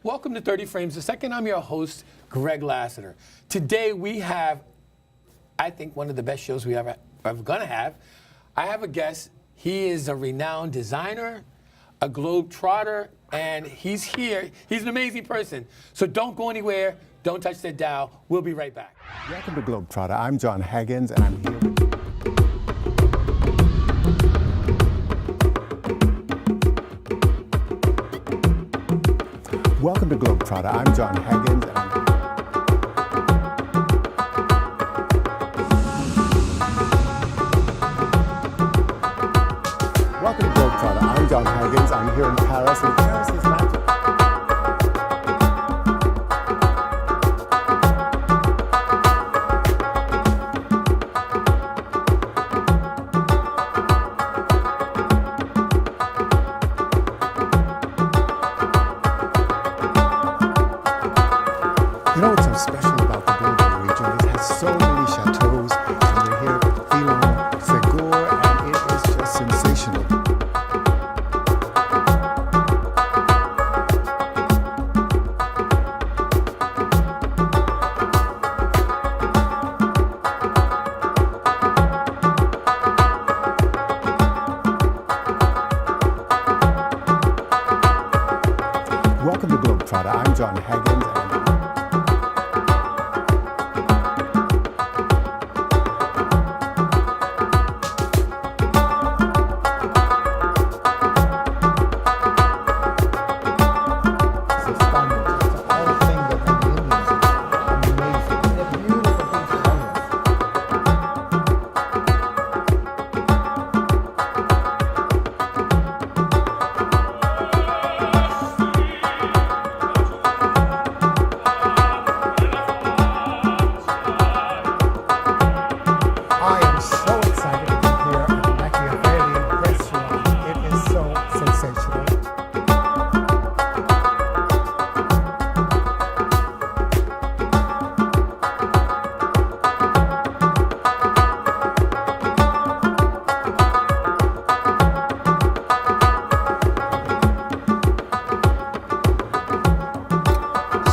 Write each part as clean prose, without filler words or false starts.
Welcome to 30 Frames a Second. I'm your host, Greg Lassiter. Today we have, I think, one of the best shows we ever gonna have. I have a guest. He is a renowned designer, a GlobeTrotter, and he's here. He's an amazing person. So don't go anywhere. Don't touch that dial. We'll be right back. Welcome to GlobeTrotter. I'm Jon Haggins, and I'm here. Welcome to GlobeTrotter. I'm Jon Haggins, and I'm Welcome to GlobeTrotter. I'm Jon Haggins. I'm here in Paris, and Paris is magic. You know what's so special about the Bordeaux region? It has so many chateaus, and we're here at Filon, Segur, and it is just sensational. Welcome to GlobeTrotter. I'm Jon Haggins, and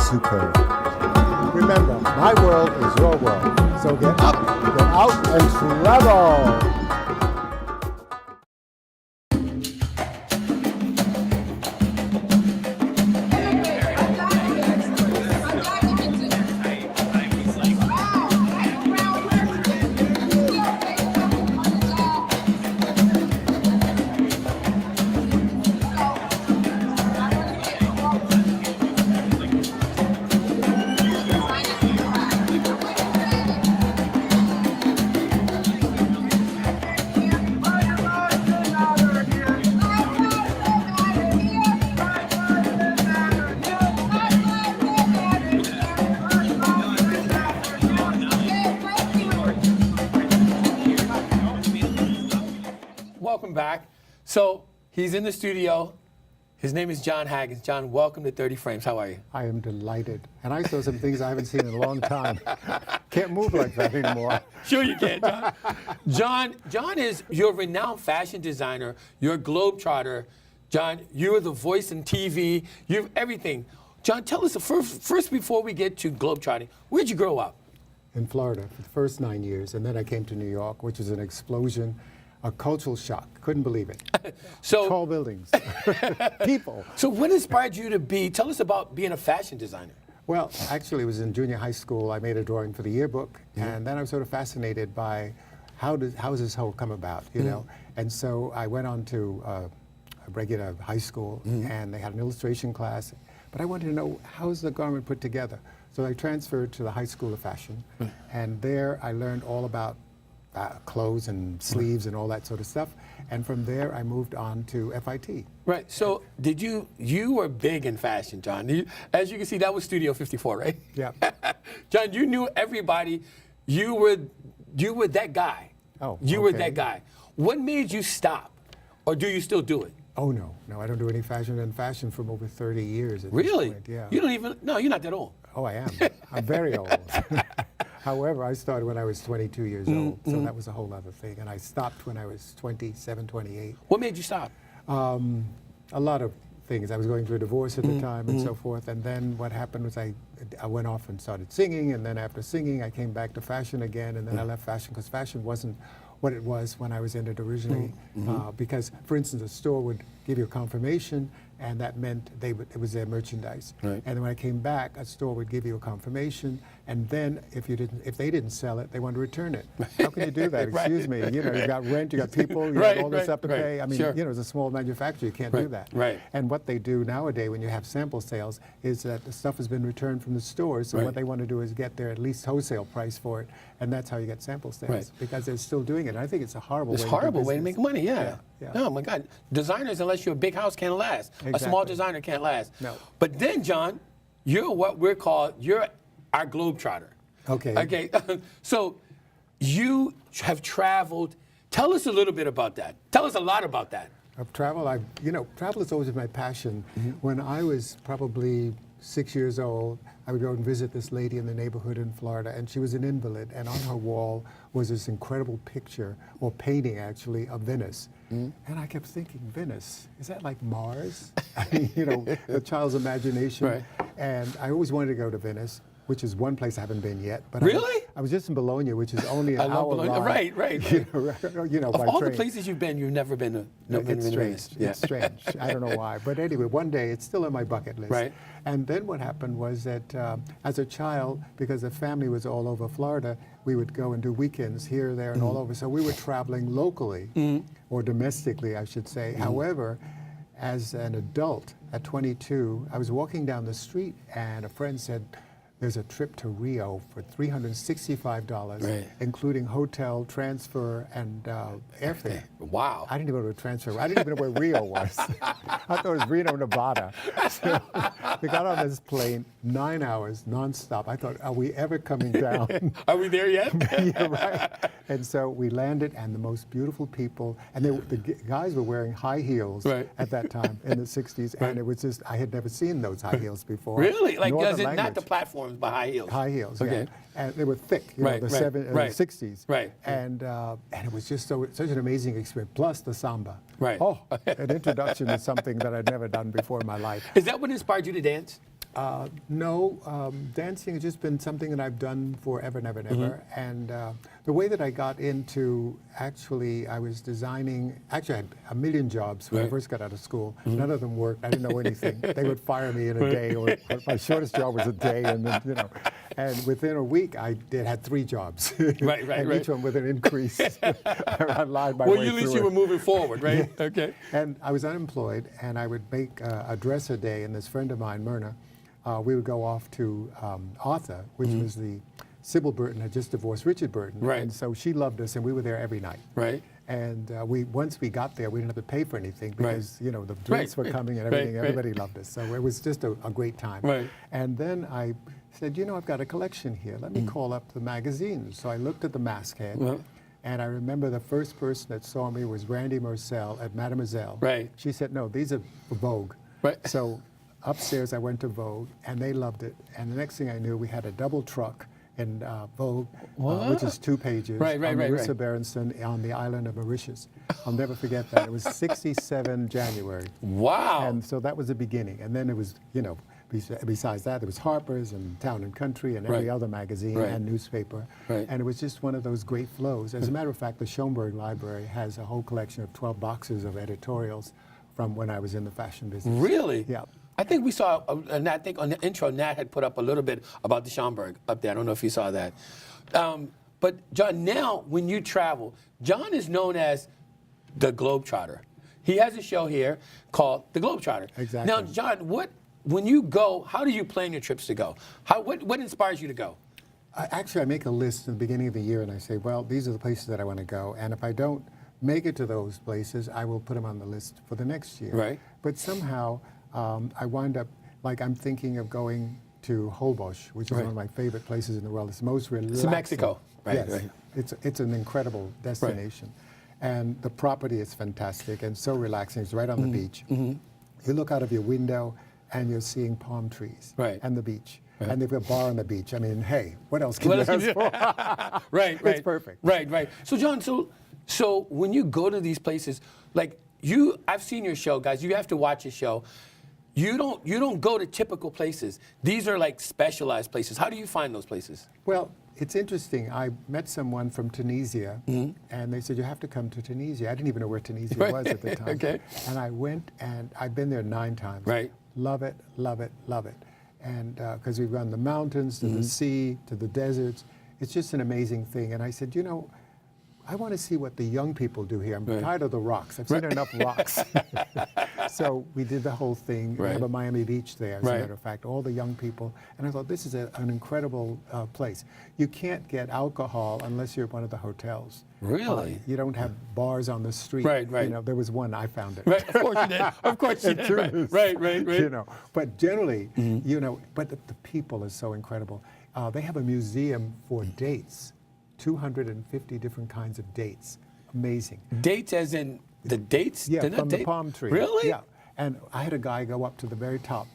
superb. Remember, my world is your world. So get up, get out, and travel. Welcome back. So he's in the studio. His name is Jon Haggins. Jon, welcome to 30 Frames. How are you? I am delighted. And I saw some things I haven't seen in a long time. Can't move like that anymore. Sure you can, Jon. Jon is your renowned fashion designer. You're a globetrotter. Jon, you're the voice in TV. You have everything. Jon, tell us, first before we get to globetrotting, where'd you grow up? In Florida for the first 9 years. And then I came to New York, which was an explosion, a cultural shock. Couldn't believe it. So tall buildings, people. So what inspired you to tell us about being a fashion designer? Well, actually, it was in junior high school. I made a drawing for the yearbook, and then I was sort of fascinated by how does this whole come about, you know? And so I went on to a regular high school, and they had an illustration class, but I wanted to know, how is the garment put together? So I transferred to the High School of Fashion, and there I learned all about clothes and sleeves and all that sort of stuff. And from there, I moved on to FIT. Right. So you were big in fashion, Jon. As you can see, that was Studio 54, right? Yeah. Jon, you knew everybody. You were that guy. Oh, You were that guy. What made you stop? Or do you still do it? Oh, no. No, I don't do any fashion. And fashion from over 30 years at Really? this point. Yeah. You don't even, no, you're not that old. Oh, I am. I'm very old. However, I started when I was 22 years old, so that was a whole other thing. And I stopped when I was 27, 28. What made you stop? A lot of things. I was going through a divorce at the time and so forth. And then what happened was I went off and started singing. And then after singing, I came back to fashion again. And then I left fashion because fashion wasn't what it was when I was in it originally. Because, for instance, a store would give you a confirmation, and that meant it was their merchandise. Right. And then when I came back, a store would give you a confirmation, and then if they didn't sell it, they wanted to return it. How can you do that? Right. Excuse me. You know, you got rent, you got people, you Right, got all this right, stuff to right. pay. I mean, Sure. you know, as a small manufacturer, you can't do that. Right. And what they do nowadays, when you have sample sales, is that the stuff has been returned from the stores. So Right. what they want to do is get their at least wholesale price for it, and that's how you get sample sales. Right. Because they're still doing it. And I think it's a horrible It's way a to do horrible way to business. make money, yeah. Yeah. Oh my God. Designers, unless you're a big house, can't last. A small Exactly. designer can't last. No. But then, John, you're what we're called, you're our globetrotter. Okay. Okay. So you have traveled. Tell us a little bit about that. Tell us a lot about that. Of travel, travel has always been my passion. When I was probably 6 years old, I would go and visit this lady in the neighborhood in Florida, and she was an invalid, and on her wall was this incredible picture, or painting actually, of Venice. And I kept thinking, Venice, is that like Mars? I mean, you know, the child's imagination. Right. And I always wanted to go to Venice, which is one place I haven't been yet. But Really? I was just in Bologna, which is only an I love hour Bologna. ride. Right. You know, Of by all train. the places you've been, you've never been to It's strange. Venice. Yeah. It's strange. I don't know why. But anyway, one day, it's still on my bucket list. Right. And then what happened was that as a child, because the family was all over Florida, we would go and do weekends here, there, and all over. So we were traveling locally, or domestically, I should say. However, as an adult at 22, I was walking down the street, and a friend said, there's a trip to Rio for $365, Right. including hotel, transfer, and airfare. Wow. I didn't even go to a transfer. I didn't even know where Rio was. I thought it was Reno, Nevada. So we got on this plane, 9 hours, nonstop. I thought, are we ever coming down? Are we there yet? Yeah, right. And so we landed, and the most beautiful people, and the guys were wearing high heels Right. at that time in the 60s, and it was just, I had never seen those high heels before. Really? Like, nor does the it not language. the platforms, but high heels? High heels, Okay. yeah. And they were thick, you Right, know, right, the right. 60s. Right. And it was just such an amazing experience. Plus the samba. Right. Oh, an introduction to something that I'd never done before in my life. Is that what inspired you to dance? No, dancing has just been something that I've done forever and ever and ever. And the way that I got into, actually, I was designing, actually I had a million jobs when I Right. first got out of school. None of them worked. I didn't know anything. They would fire me in a day, or my shortest job was a day, and then, you know. And within a week, I had 3 jobs. Right, and right. each one with an increase. I lied my Well, way at least through you it. were moving forward, right? Okay. And I was unemployed, and I would make a dress a day, and this friend of mine, Myrna, we would go off to Arthur, which was the Sybil Burton had just divorced Richard Burton. Right. And so she loved us, and we were there every night. Right. And once we got there, we didn't have to pay for anything because, you know, the drinks were right, coming and right, everything. right. Everybody loved us. So it was just a great time. Right. And then I said, you know, I've got a collection here. Let me call up the magazines. So I looked at the masthead. Well. And I remember the first person that saw me was Randy Marcel at Mademoiselle. Right. She said, no, these are for Vogue. Right. So upstairs I went to Vogue, and they loved it. And the next thing I knew, we had a double truck in Vogue, which is 2 pages, Right, on right. Marissa Berenson on the island of Mauritius. I'll never forget that. It was 67 January. Wow. And so that was the beginning. And then it was, you know, besides that, there was Harper's and Town and Country and every Right. other magazine Right. and newspaper. Right. And it was just one of those great flows. As a matter of fact, the Schoenberg Library has a whole collection of 12 boxes of editorials from when I was in the fashion business. Really? Yeah. I think we saw, and I think on the intro, Nat had put up a little bit about the Schomburg up there. I don't know if you saw that. But John, now when you travel, John is known as the Globetrotter. He has a show here called the Globetrotter. Exactly. Now, John, when you go, how do you plan your trips to go? What inspires you to go? I make a list in the beginning of the year, and I say, well, these are the places that I want to go. And if I don't make it to those places, I will put them on the list for the next year. Right. But somehow I wind up, like I'm thinking of going to Holbox, which is Right. one of my favorite places in the world. It's the most relaxing. It's in Mexico. Right, Yes. right. It's an incredible destination. And the property is fantastic and so relaxing. It's right on the beach. You look out of your window and you're seeing palm trees Right. and the beach. Right. And they've got a bar on the beach. I mean, hey, what else can you What else ask can you- for? Right, right. It's perfect. Right. So, John, so when you go to these places, like I've seen your show, guys. You have to watch your show. you don't go to typical places. These are like specialized places. How do you find those places? Well, it's interesting. I met someone from Tunisia, and they said, you have to come to Tunisia. I didn't even know where Tunisia was at the time. Okay. And I went, and I've been there 9 times. Right. Love it, love it, love it. And because we've gone the mountains, to the sea, to the deserts. It's just an amazing thing. And I said, you know, I want to see what the young people do here. I'm tired of the rocks. I've seen enough rocks. So we did the whole thing. We have a Miami Beach there, as a matter of fact, all the young people. And I thought, this is an incredible place. You can't get alcohol unless you're at one of the hotels. Really? You don't have bars on the street. Right, right. You know, there was one, I found it. Right, of course you did. Of course you did. Right. You know, but generally, you know, but the people is so incredible. They have a museum for dates. 250 different kinds of dates. Amazing. Dates as in the dates? Yeah, from the palm tree. Really? Yeah. And I had a guy go up to the very top,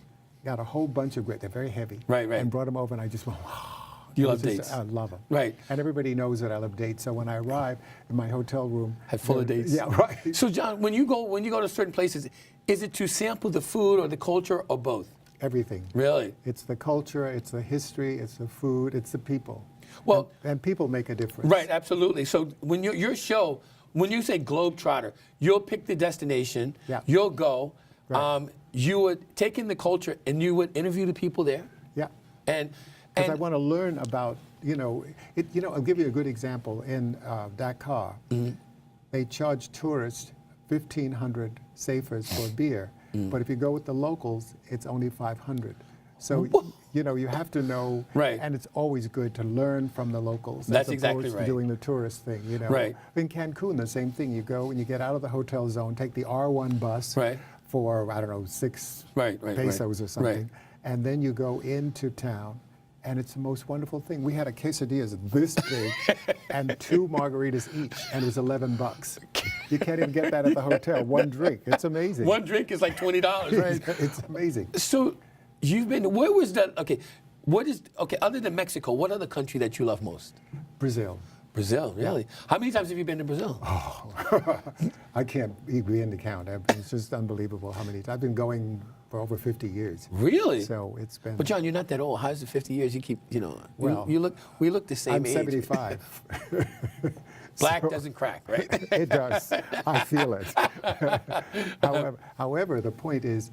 got a whole bunch of grapes, they're very heavy. Right. And brought them over, and I just went, wow. You love dates. I love them. Right. And everybody knows that I love dates. So when I arrived in my hotel room, Had full of dates. Yeah, right. So John, when you go to certain places, is it to sample the food or the culture or both? Everything. Really? It's the culture, it's the history, it's the food, it's the people. Well, and people make a difference. Right, absolutely. So when your show, when you say GlobeTrotter, you'll pick the destination, you'll go, you would take in the culture, and you would interview the people there? Yeah. And because I want to learn about, you know, I'll give you a good example. In Dakar, they charge tourists 1,500 safers for beer, but if you go with the locals, it's only 500. So, you know, you have to know, and it's always good to learn from the locals. That's as exactly opposed right. to doing the tourist thing, you know. Right. In Cancun, the same thing. You go and you get out of the hotel zone, take the R1 bus for, I don't know, 6 pesos or something, and then you go into town. And it's the most wonderful thing. We had a quesadillas this big and 2 margaritas each, and it was $11. You can't even get that at the hotel. One drink. It's amazing. One drink is like $20, right? It's amazing. So you've been, where was that, other than Mexico, what other country that you love most? Brazil. Brazil, really? How many times have you been to Brazil? Oh, I can't begin to count. It's just unbelievable how many times. I've been going for over 50 years. Really? So it's been. But John, you're not that old. How's it 50 years? You keep, you know, well, we look the same I'm age. 75. Black doesn't crack, right? It does. I feel it. However, the point is,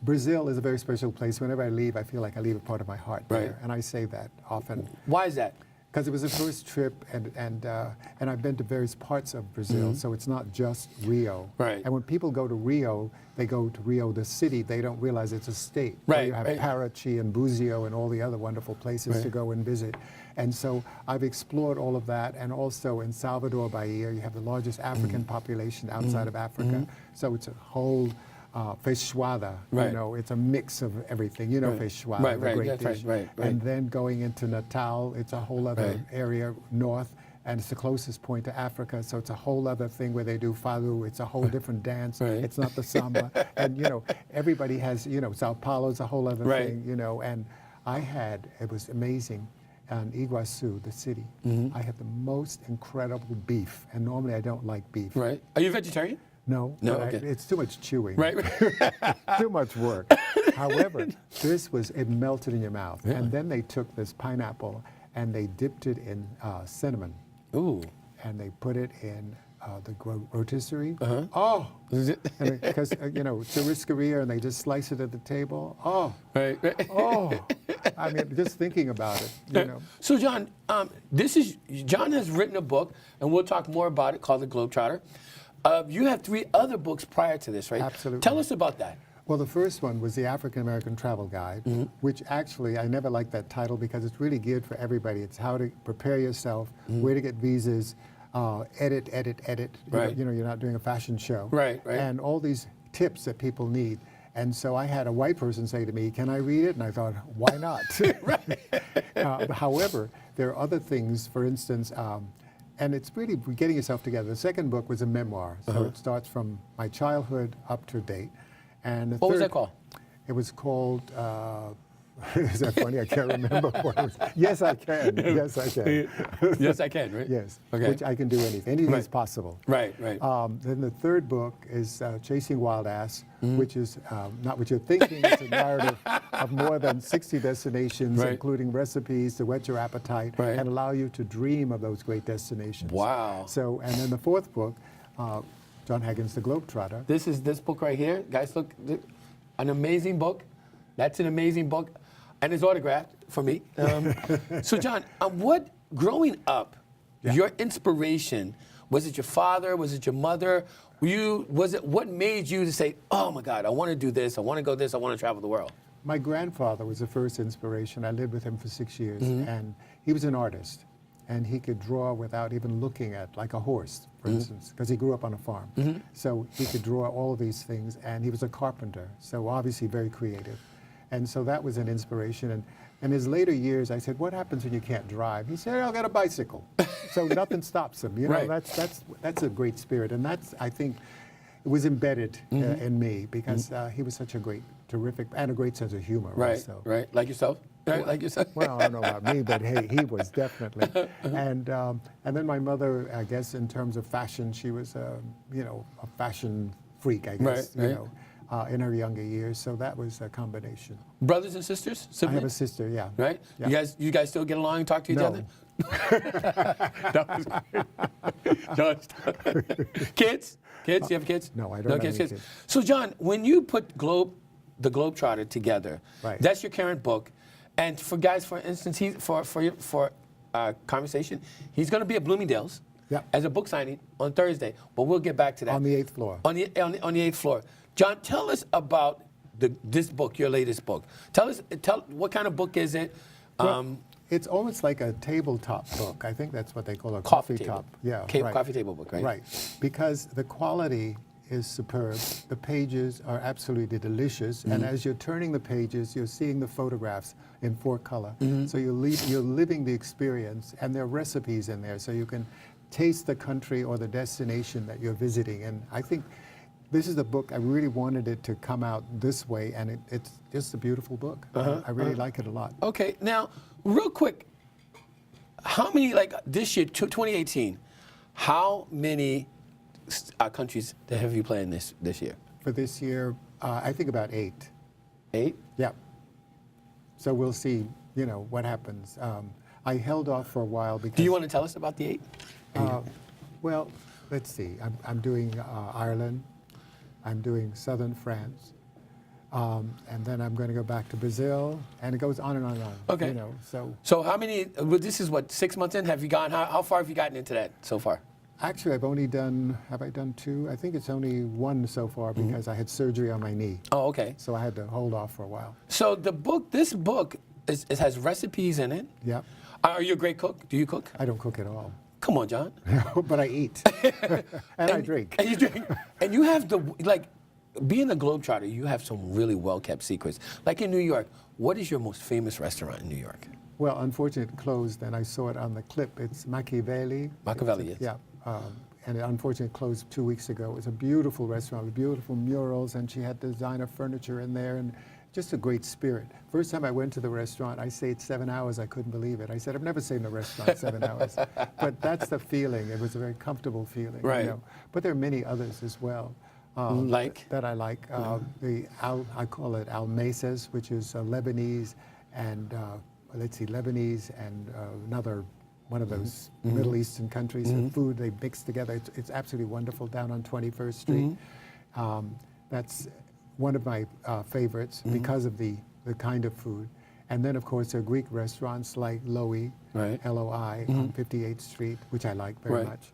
Brazil is a very special place. Whenever I leave, I feel like I leave a part of my heart there, and I say that often. Why is that? Because it was the first trip, and I've been to various parts of Brazil, so it's not just Rio. Right. And when people go to Rio, they go to Rio, the city. They don't realize it's a state. Right. You have Paraty and Búzios and all the other wonderful places to go and visit. And so I've explored all of that, and also in Salvador Bahia, you have the largest African population outside of Africa. So it's a whole feijoada, you know, it's a mix of everything. You know feijoada, the great dish. And then going into Natal, it's a whole other area north, and it's the closest point to Africa, so it's a whole other thing where they do fado. It's a whole different dance. It's not the samba. And, you know, everybody has, you know, Sao Paulo's a whole other thing, you know. And it was amazing. In Iguazu, the city, I had the most incredible beef, and normally I don't like beef. Right. Are you a vegetarian? No, it's too much chewing. Right. Too much work. However, it melted in your mouth. Yeah. And then they took this pineapple and they dipped it in cinnamon. Ooh. And they put it in the rotisserie. Oh, because, you know, churrascaria, and they just slice it at the table. Oh. Right. Oh. I mean, just thinking about it, you know. So, John, John has written a book, and we'll talk more about it, called The Globetrotter. You have 3 other books prior to this, right? Absolutely. Tell us about that. Well, the first one was the African American Travel Guide, which actually, I never liked that title because it's really geared for everybody. It's how to prepare yourself, where to get visas, edit. Right. You know, you're not doing a fashion show. Right. And all these tips that people need. And so I had a white person say to me, "Can I read it?" And I thought, why not? However, there are other things, for instance, and it's really getting yourself together. The second book was a memoir, so it starts from my childhood up to date. And what was that called? It was called Is that funny? I can't remember what it was. Yes, I can. Yes, I can. Yes, I can, right? Yes. Okay. Which I can do anything. Anything is possible. Right, right. Then the third book is Chasing Wild Ass, which is not what you're thinking. It's a narrative of more than 60 destinations, Right. including recipes to whet your appetite Right. and allow you to dream of those great destinations. Wow. So, and then the fourth book, Jon Haggins, The GlobeTrotter. This is this book right here. Guys, look, an amazing book. That's an amazing book. And it's autographed for me. So, John, growing up, your inspiration, was it your father? Was it your mother? What made you to say, oh my God, I want to do this, I want to go this, I want to travel the world? My grandfather was the first inspiration. I lived with him for 6 years, and he was an artist. And he could draw without even looking at, like a horse, for instance, because he grew up on a farm. So he could draw all of these things, and he was a carpenter, so obviously very creative. And so that was an inspiration. And in his later years, I said, what happens when you can't drive? He said, I'll get a bicycle. So nothing stops him. You know, Right. that's a great spirit. And that's, I think, it was embedded in me because he was such a great, terrific, and a great sense of humor. Right, also. right. Like yourself? Right, like yourself? Well, I don't know about me, but hey, he was definitely. And then my mother, I guess, in terms of fashion, she was, a fashion freak, I guess, Right, right. you know, in her younger years. So that was a combination. Brothers and sisters? I Siblings? have a sister, yeah. Right? Yeah. You guys still get along and talk to each No. other? That was great. John, kids? Kids? You have kids? No, I don't have any kids. So, John, when you put the GlobeTrotter together, Right. that's your current book. And for guys, for instance, for conversation, he's going to be at Bloomingdale's Yeah. as a book signing on Thursday. But we'll get back to that. On the 8th floor. On the 8th floor. John, tell us about this book, your latest book. Tell what kind of book is it? Well, it's almost like a tabletop book. I think that's what they call a Coffee coffee table. top. Yeah, right. Coffee table book, right? Right, because the quality is superb. The pages are absolutely delicious, and as you're turning the pages, you're seeing the photographs in 4-color. So you're living the experience, and there are recipes in there, so you can taste the country or the destination that you're visiting. And I think this is the book, I really wanted it to come out this way, and it's just a beautiful book. I really like it a lot. Okay, now, real quick, how many, like this year, 2018, how many countries have you played in this year? For this year, I think about 8. 8? Yeah. So we'll see, what happens. I held off for a while because... Do you want to tell us about the 8? Well, let's see. I'm doing Ireland. I'm doing southern France. And then I'm going to go back to Brazil. And it goes on and on and on. Okay. So how many, this is what, 6 months in? Have you gone, how far have you gotten into that so far? Actually, have I done 2? I think it's only 1 so far because I had surgery on my knee. Oh, okay. So I had to hold off for a while. So this book, it has recipes in it. Yeah. Are you a great cook? Do you cook? I don't cook at all. Come on, John. But I eat. and I drink. And you drink. And you have being a Globetrotter, you have some really well-kept secrets. Like in New York, what is your most famous restaurant in New York? Well, unfortunately, it closed, and I saw it on the clip. It's Machiavelli. Machiavelli, yes. Yeah. And it unfortunately closed 2 weeks ago. It was a beautiful restaurant with beautiful murals, and she had designer furniture in there, and just a great spirit. First time I went to the restaurant, I stayed 7 hours. I couldn't believe it. I said, I've never stayed in a restaurant 7 hours. But that's the feeling. It was a very comfortable feeling. Right. But there are many others as well. Like? That I like. I call it al-mesas, which is Lebanese, and Lebanese and another one of those Middle Eastern countries. The food they mix together. It's absolutely wonderful down on 21st Street. That's one of my favorites because of the kind of food. And then, of course, there are Greek restaurants like Loi, Right. L-O-I, on 58th Street, which I like very Right. much.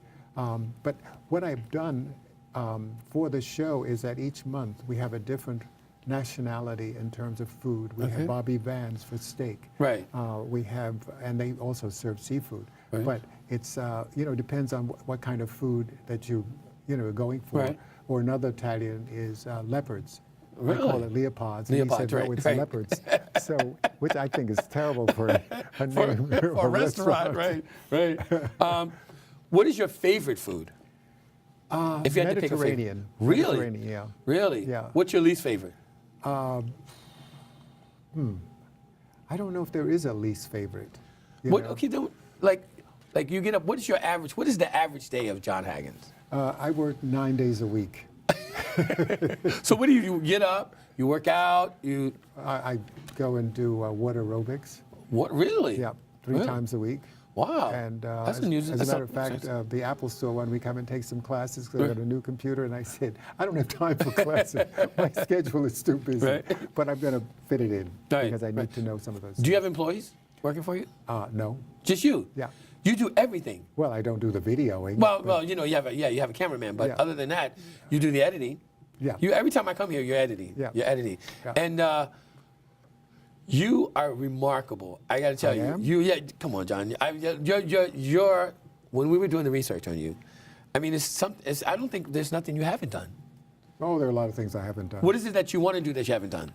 But what I've done for the show is that each month we have a different nationality in terms of food. We have Bobby Vans for steak. Right. We have, and they also serve seafood. Right. But it's, depends on what kind of food that you're going for. Right. Or another Italian is leopards. Really? I call it leopards. And Leopards, he said, no, right, it's right. leopards. So, which I think is terrible for a name For a restaurant, right. What is your favorite food? If you had to pick a favorite. Mediterranean. Really? Mediterranean, yeah. Really? Yeah. What's your least favorite? I don't know if there is a least favorite. you What? know. Okay, then, like you get up. What is your average? What is the average day of Jon Haggins? I work 9 days a week. So what do you get up? You work out. You I go and do water aerobics. what? Really? Yeah, 3 Really? times a week. Wow. And That's as, unusual. as a That's matter of not- fact, the Apple Store wanted me to come and take some classes because I Right. got a new computer, and I said, I don't have time for classes. My schedule is too busy. Right. But I'm going to fit it in Right, because I need right. to know some of those. Do you have employees working for you? No. Just you? Yeah. You do everything. Well, I don't do the videoing. Well, but- well, you know, you have a cameraman, but Yeah. other than that, you do the editing. Yeah. You every time I come here, you're editing. Yeah. You're editing. Yeah. And you are remarkable. I got to tell I you. am? Come on, John. You're when we were doing the research on you, I mean, I don't think there's nothing you haven't done. Oh, there are a lot of things I haven't done. What is it that you want to do that you haven't done?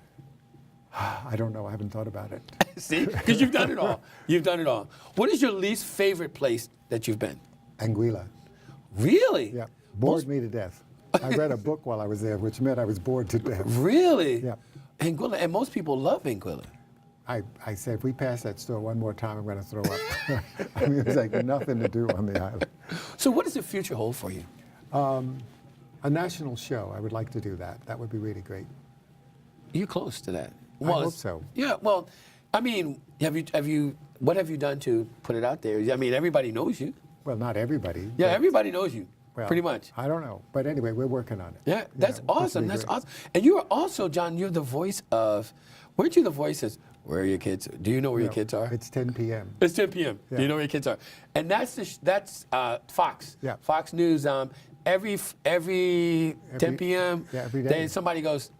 I don't know. I haven't thought about it. See, because you've done it all. You've done it all. What is your least favorite place that you've been? Anguilla. Really? Yeah. Bored me to death. I read a book while I was there, which meant I was bored to death. Really? Yeah. Anguilla, and most people love Anguilla. I said, if we pass that store one more time, I'm going to throw up. I mean, there's like nothing to do on the island. So what does the future hold for you? A national show, I would like to do that. That would be really great. You're close to that. I hope so. Yeah. Well, I mean, what have you done to put it out there? I mean, everybody knows you. Well, not everybody. Yeah, but- everybody knows you. well, pretty much. I don't know. But anyway, we're working on it. Yeah, You that's know, awesome. be That's great. awesome. And you are also, John. You're the voice of. Weren't you the voice of? Where are your kids? Do you know where your No, kids are? It's 10 p.m. It's 10 p.m. Do Yeah. you know where your kids are? And that's Fox. Yeah. Fox News. Every 10 p.m. yeah, every day. Somebody goes,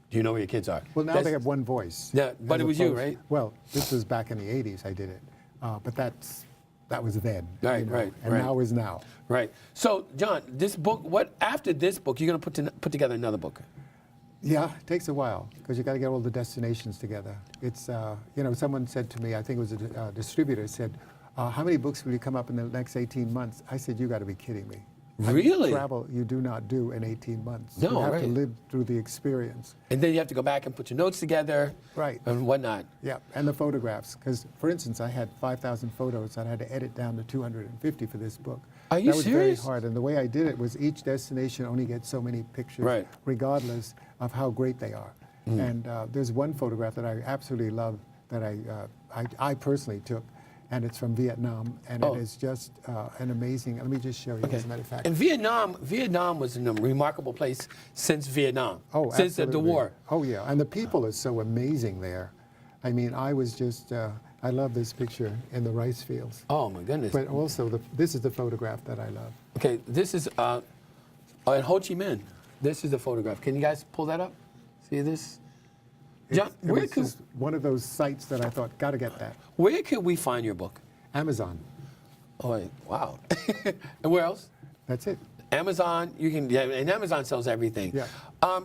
"Do you know where your kids are?" Well, now That's- they have one voice. Yeah, but as it was you, opposed- right? Well, this was back in the 80s I did it. But that was then. Right, right, And right. now is now. Right. So, John, this book. After this book, you're going to put together another book. Yeah, it takes a while because you got to get all the destinations together. It's, someone said to me, I think it was a distributor, said, how many books will you come up in the next 18 months? I said, you got to be kidding me. Really? Travel you do not do in 18 months. No, you have right. to live through the experience. And then you have to go back and put your notes together. Right. And whatnot. Yeah, and the photographs. Because, for instance, I had 5,000 photos that I had to edit down to 250 for this book. Are you That was serious? very hard. And the way I did it was each destination only gets so many pictures, Right. regardless of how great they are. And there's one photograph that I absolutely love that I personally took, and it's from Vietnam, and Oh. it is just an amazing. Let me just show you. As a matter of fact. And Vietnam was a remarkable place since Vietnam. Oh, since the absolutely. war. Oh, yeah. And the people are so amazing there. I mean, I was just, I love this picture in the rice fields. Oh my goodness. But also, this is the photograph that I love. Okay, this is in Ho Chi Minh. This is the photograph. Can you guys pull that up? See this? John, It was just one of those sites that I thought, got to get that. where could we find your book? Amazon. Oh, wait, wow. And where else? That's it. Amazon. You can. Yeah, and Amazon sells everything. Yeah.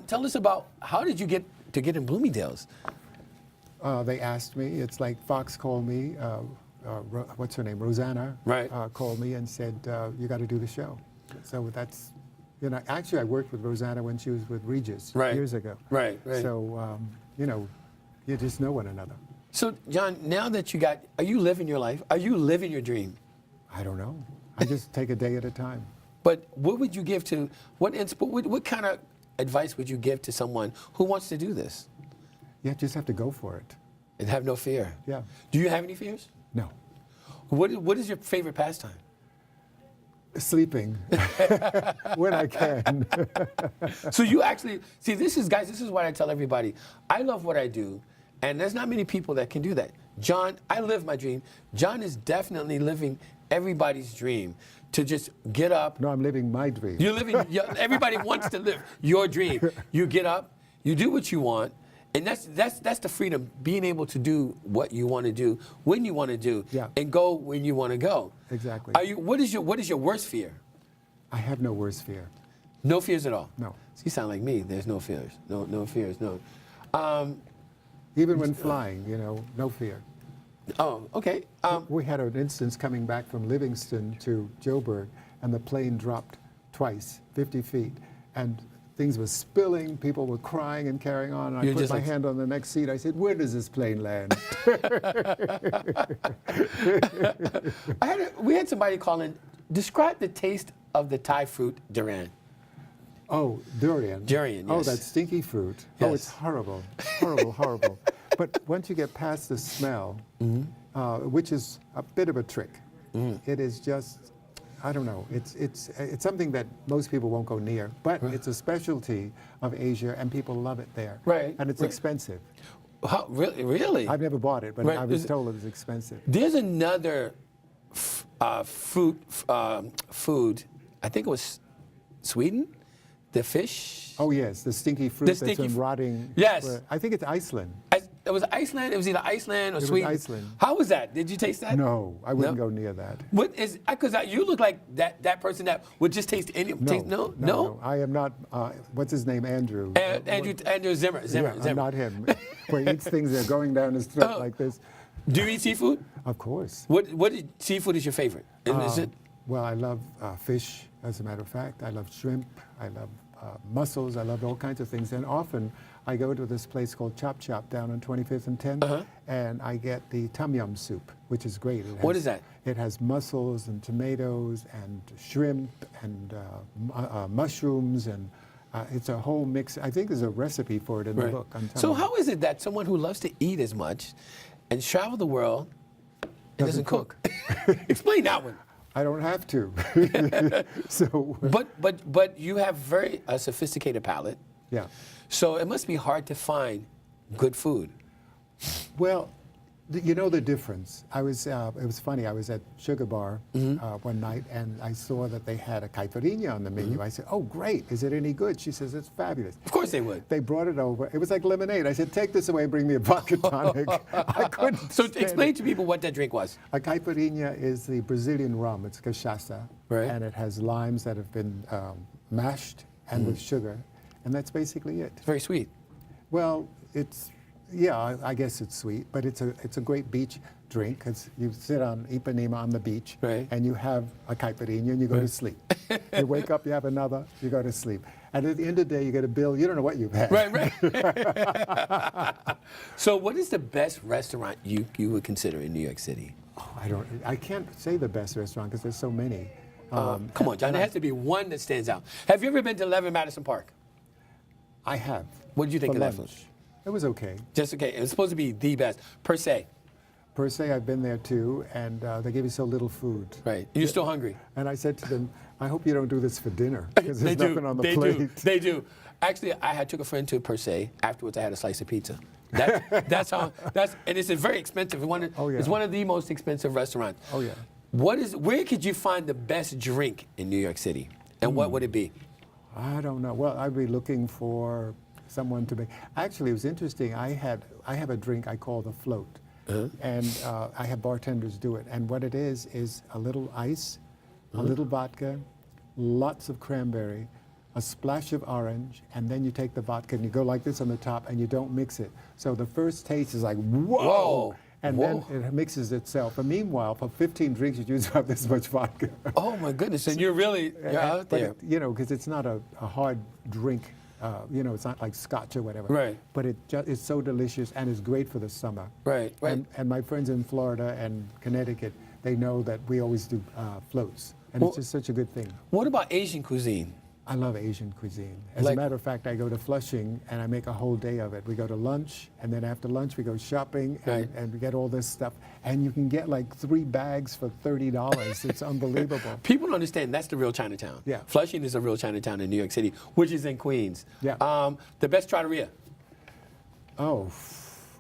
Tell us about how did you get in Bloomingdale's? They asked me. It's like Fox called me. What's her name? Rosanna. Right. Called me and said, you got to do the show. So that's, actually I worked with Rosanna when she was with Regis Right. years ago. Right, right. So, you just know one another. So, John, now that are you living your life? Are you living your dream? I don't know. I just take a day at a time. But what would you give to what kind of advice would you give to someone who wants to do this You just have to go for it. and have no fear? Yeah. Do you have any fears? No. What is your favorite pastime? Sleeping when I can. So you actually see this is what I tell everybody. I love what I do, and there's not many people that can do that. John, I live my dream. John is definitely living everybody's dream to just get up. No, I'm living my dream. You're living. Everybody wants to live your dream. You get up, you do what you want, and that's the freedom, being able to do what you want to do when you want to do, Yeah. and go when you want to go. Exactly. What is your worst fear? I have no worst fear. No fears at all. No. So you sound like me. There's no fears. No fears. No. Even when flying, no fear. Oh, okay. We had an instance coming back from Livingston to Joburg, and the plane dropped twice, 50 feet. And things were spilling, people were crying and carrying on. And I You're put just my like- hand on the next seat. I said, "Where does this plane land?" We had somebody call in. Describe the taste of the Thai fruit durian. Oh, durian. Durian, Oh, yes. that stinky fruit. Oh, it's Yes. horrible, horrible, horrible. But once you get past the smell, which is a bit of a trick, it is just, I don't know. It's something that most people won't go near, but it's a specialty of Asia, and people love it there. Right, And it's right. expensive. How, really? Really? I've never bought it, but Right, I was is it- told it was expensive. There's another food. I think it was Sweden. The fish. Oh yes, the stinky fruit The that's stinky been fr- rotting. Yes. I think it's Iceland. It was Iceland. It was either Iceland or was Sweden. Iceland. How was that? Did you taste that? No, I wouldn't No? go near that. What is? Because you look like that person that would just taste any. No. I am not. What's his name? Andrew. Andrew Zimmer. Yeah, I'm not him. Where he eats things that are going down his throat Oh. like this. Do you eat seafood? Of course. What seafood is your favorite? Is it? Well, I love fish, as a matter of fact. I love shrimp. I love mussels. I love all kinds of things. And often I go to this place called Chop Chop down on 25th and 10th, and I get the tom yum soup, which is great. What is that? It has mussels and tomatoes and shrimp and mushrooms, and it's a whole mix. I think there's a recipe for it in the book. on So tom yum. how is it that someone who loves to eat as much and travel the world and doesn't cook? Explain that one. I don't have to. So, But you have very sophisticated palate. yeah. So it must be hard to find good food. Well, you know the difference. It was funny. I was at Sugar Bar one night, and I saw that they had a caipirinha on the menu. I said, "Oh, great! Is it any good?" She says, "It's fabulous." Of course they would. They brought it over. It was like lemonade. I said, "Take this away and bring me a vodka tonic." I couldn't. So stand explain it. to people what that drink was. A caipirinha is the Brazilian rum. It's cachaça, Right. and it has limes that have been mashed and with sugar, and that's basically it. It's very sweet. Well, yeah, I guess it's sweet, but it's a great beach drink. You sit on Ipanema on the beach, Right. and you have a caipirinha, and you go to sleep. You wake up, you have another, you go to sleep. And at the end of the day, you get a bill. You don't know what you've had. Right. So what is the best restaurant you would consider in New York City? Oh, I can't say the best restaurant because there's so many. Come on, John. There has to be one that stands out. Have you ever been to 11 Madison Park? I have. What did you think For of that lunch. food? It was okay. Just okay. It was supposed to be the best, per se. Per se, I've been there too, and they give you so little food. Right. You're still hungry. And I said to them, I hope you don't do this for dinner because there's nothing on the They plate. do. They do. Actually, I took a friend to Per Se. Afterwards, I had a slice of pizza. That's how. And it's a very expensive. Oh, yeah. It's one of the most expensive restaurants. Oh, yeah. Where could you find the best drink in New York City, and what would it be? I don't know. Well, I'd be looking for someone to make. Actually, it was interesting. I have a drink I call the float, and I have bartenders do it. And what it is a little ice, a little vodka, lots of cranberry, a splash of orange, and then you take the vodka and you go like this on the top, and you don't mix it. So the first taste is like whoa. Whoa. And Whoa. then it mixes itself. And meanwhile, for 15 drinks, you use about this much vodka. Oh my goodness! And you're out But there. because it's not a hard drink. It's not like scotch or whatever. Right. But it's so delicious and it's great for the summer. Right. And my friends in Florida and Connecticut, they know that we always do floats. And Well- it's just such a good thing. What about Asian cuisine? I love Asian cuisine. As Like- a matter of fact, I go to Flushing and I make a whole day of it. We go to lunch, and then after lunch we go shopping, Right. and we get all this stuff. And you can get like 3 bags for $30. It's unbelievable. People don't understand that's the real Chinatown. Yeah. Flushing is a real Chinatown in New York City, which is in Queens. Yeah. The best trattoria. Oh,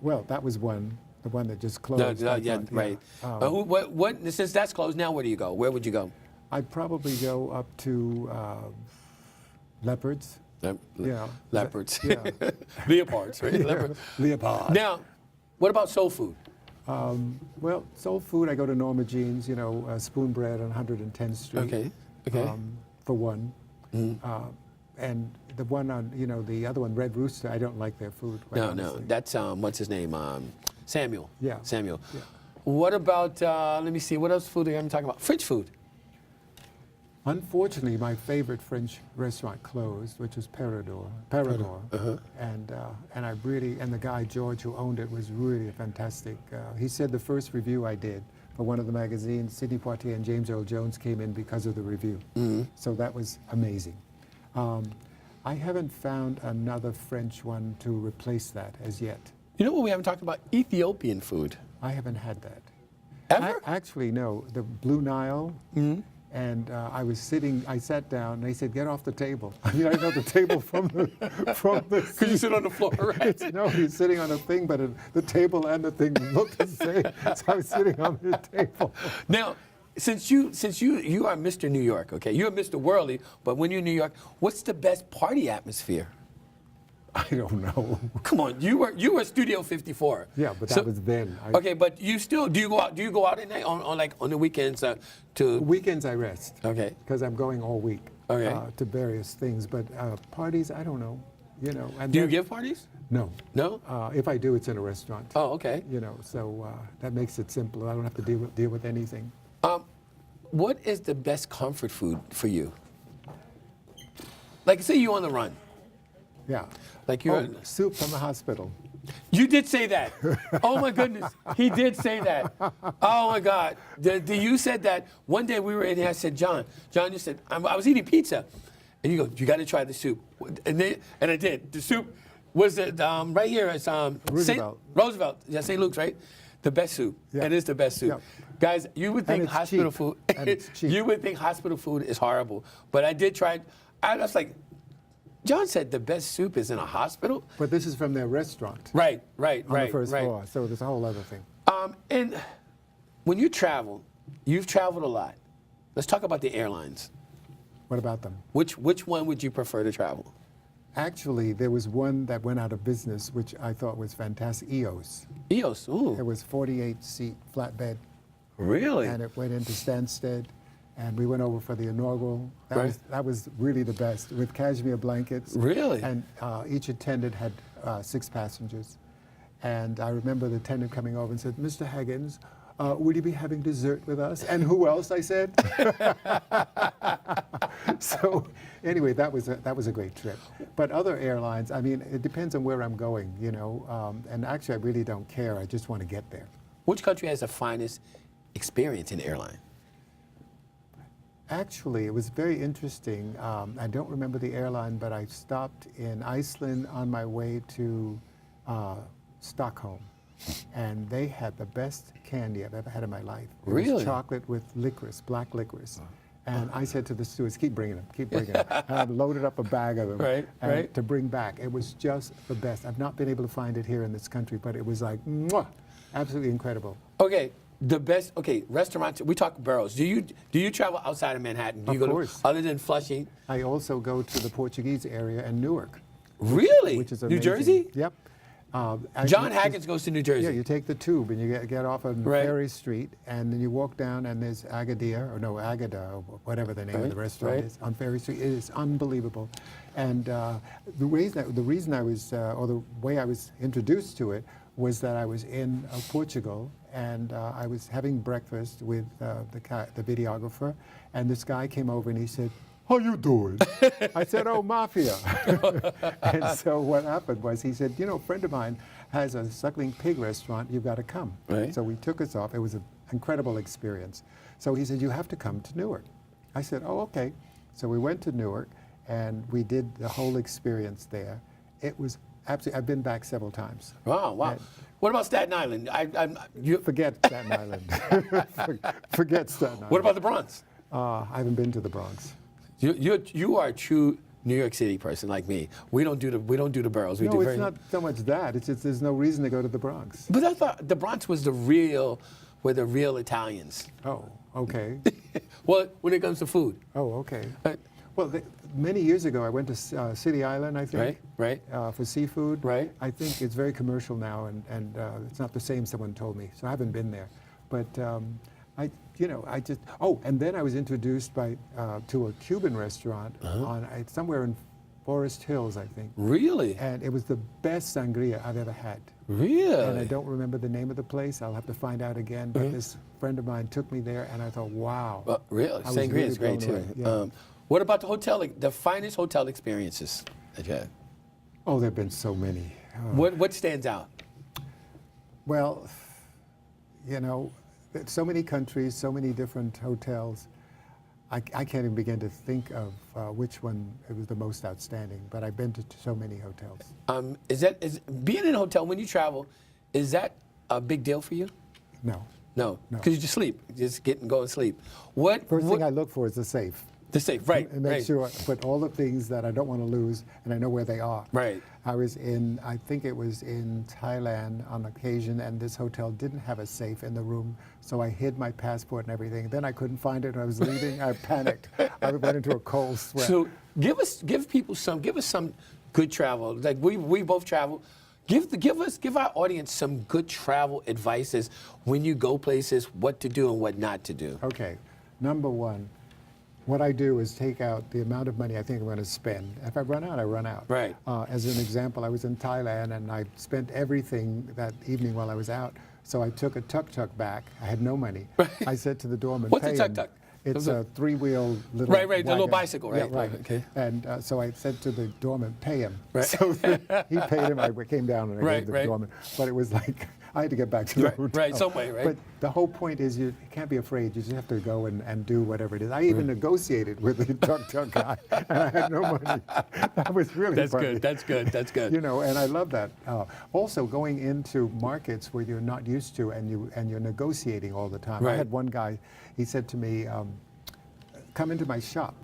well, that was one. The one that just closed. I Yeah, thought, right. Um, Since that's closed now, where do you go? Where would you go? I'd probably go up to Leopards. Yeah. Leopards. Yeah. Leopards, right? Leopard. Leopard. Now, what about soul food? Well, soul food, I go to Norma Jean's, Spoon Bread on 110th Street. Okay. For one. And the one on, the other one, Red Rooster, I don't like their food. quite No, honestly. that's what's his name? Samuel. Yeah. Samuel. Yeah. What about? Let me see. What else food are you talking about? French food. Unfortunately, my favorite French restaurant closed, which was Parador. And the guy George who owned it was really fantastic. He said the first review I did for one of the magazines, Sidney Poitier and James Earl Jones came in because of the review. So that was amazing. I haven't found another French one to replace that as yet. You know what we haven't talked about? Ethiopian food. I haven't had that. Ever? Actually, no. The Blue Nile. And I sat down, and they said, get off the table. I mean, I know the table from the Because you sit on the floor, right? No, you're sitting on a thing, but the table and the thing look the same. So I was sitting on the table. Now, since you are Mr. New York, okay? You're Mr. Worldly, but when you're in New York, what's the best party atmosphere? I don't know. Come on, you were Studio 54. Yeah, but that was then. Okay, but you still do you go out at night on the weekends to? Weekends I rest. Okay. Because I'm going all week. Okay. To various things, but parties I don't know. You know. And do you give parties? No. No. If I do, it's in a restaurant. Oh, okay. You know, so that makes it simpler. I don't have to deal with anything. What is the best comfort food for you? Like, say you're on the run. Yeah. Like you're soup from the hospital. You did say that. Oh my goodness, he did say that. Oh my God, you said that one day we were in here. I said, John, you said I was eating pizza, and you go, you got to try the soup, and I did. The soup was right here. It's Roosevelt, yeah, St. Luke's, right? The best soup. Yeah. It is the best soup. Yeah. Guys, you would think hospital food. You would think hospital food is horrible, but I did try. I was like. John said the best soup is in a hospital. But this is from their restaurant. Right. On the first floor, so there's a whole other thing. And when you travel, you've traveled a lot. Let's talk about the airlines. What about them? Which one would you prefer to travel? Actually, there was one that went out of business, which I thought was fantastic, EOS. EOS, ooh. It was 48-seat flatbed. Really? And it went into Stansted. And we went over for the inaugural. That was really the best, with cashmere blankets. Really? And each attendant had 6 passengers. And I remember the attendant coming over and said, Mr. Haggins, will you be having dessert with us? And who else, I said. So anyway, that was a great trip. But other airlines, I mean, it depends on where I'm going, you know. And actually, I really don't care. I just want to get there. Which country has the finest experience in airline? Actually, it was very interesting. I don't remember the airline, but I stopped in Iceland on my way to Stockholm. And they had the best candy I've ever had in my life. It was chocolate with licorice, black licorice. And I said to the stewards, keep bringing them, keep bringing them. And I loaded up a bag of them to bring back. It was just the best. I've not been able to find it here in this country, but it was like, mwah, absolutely incredible. Okay. The best, restaurants, we talk boroughs. Do you travel outside of Manhattan? Do you Of go course. Other than Flushing? I also go to the Portuguese area and Newark. Really? Which is New amazing. Jersey? Yep. Jon Haggins goes to New Jersey. Yeah, you take the tube and you get off on Ferry Street, and then you walk down, and there's Agada, or whatever the name of the restaurant is, on Ferry Street. It is unbelievable. And the reason I was, or the way I was introduced to it, was that I was in Portugal, and I was having breakfast with the videographer, and this guy came over and he said, "How you doing?" I said, "Oh, mafia." And so what happened was he said, "You know, a friend of mine has a suckling pig restaurant. You've got to come." Right. So we took us off. It was an incredible experience. So he said, "You have to come to Newark." I said, "Oh, okay." So we went to Newark, and we did the whole experience there. It was absolutely. I've been back several times. Wow. And what about Staten Island? forget Staten Island. Forget Staten Island. What about the Bronx? I haven't been to the Bronx. You are a true New York City person like me. We don't do the boroughs. No, it's not so much that. It's just there's no reason to go to the Bronx. But I thought the Bronx was the real Italians. Oh, okay. Well, when it comes to food. Oh, okay. Well, many years ago, I went to City Island, I think. Right. For seafood. Right. I think it's very commercial now, and it's not the same. Someone told me, so I haven't been there. But and then I was introduced to a Cuban restaurant somewhere in Forest Hills, I think. Really? And it was the best sangria I've ever had. Really? And I don't remember the name of the place. I'll have to find out again. But this friend of mine took me there, and I thought, wow. Really? I was Sangria really is great blown too. away. Yeah. What about the hotel? The finest hotel experiences that you had? Oh, there have been so many. What stands out? Well, you know, so many countries, so many different hotels. I can't even begin to think of which one it was the most outstanding, but I've been to so many hotels. Is being in a hotel when you travel, is that a big deal for you? No. No, No. because you just sleep, just get and go and sleep. First thing I look for is the safe. The safe, right? And make right. sure I put all the things that I don't want to lose, and I know where they are. Right. I think it was in Thailand on occasion, and this hotel didn't have a safe in the room, so I hid my passport and everything. Then I couldn't find it. I was leaving. I panicked. I went into a cold sweat. So give us some good travel. Like we both travel. Give our audience some good travel advices when you go places, what to do and what not to do. Okay, number one, what I do is take out the amount of money I think I'm going to spend. If I run out, I run out. Right. As an example, I was in Thailand and I spent everything that evening while I was out. So I took a tuk-tuk back. I had no money. I said to the doorman, What's pay a tuk-tuk? him. It's a three-wheel little Right, the little wagon. bicycle, right? Yeah, right. Okay. And so I said to the doorman, pay him. Right. So he paid him. I came down and I Right, gave the right. doorman. But it was like, I had to get back to the hotel. right, some way, right? But the whole point is you can't be afraid. You just have to go and do whatever it is. I even negotiated with the tuk-tuk guy, and I had no money. That was really That's funny. good. That's good. That's good. You know, and I love that. Also, going into markets where you're not used to, and you're negotiating all the time. Right. I had one guy. He said to me, "Come into my shop,"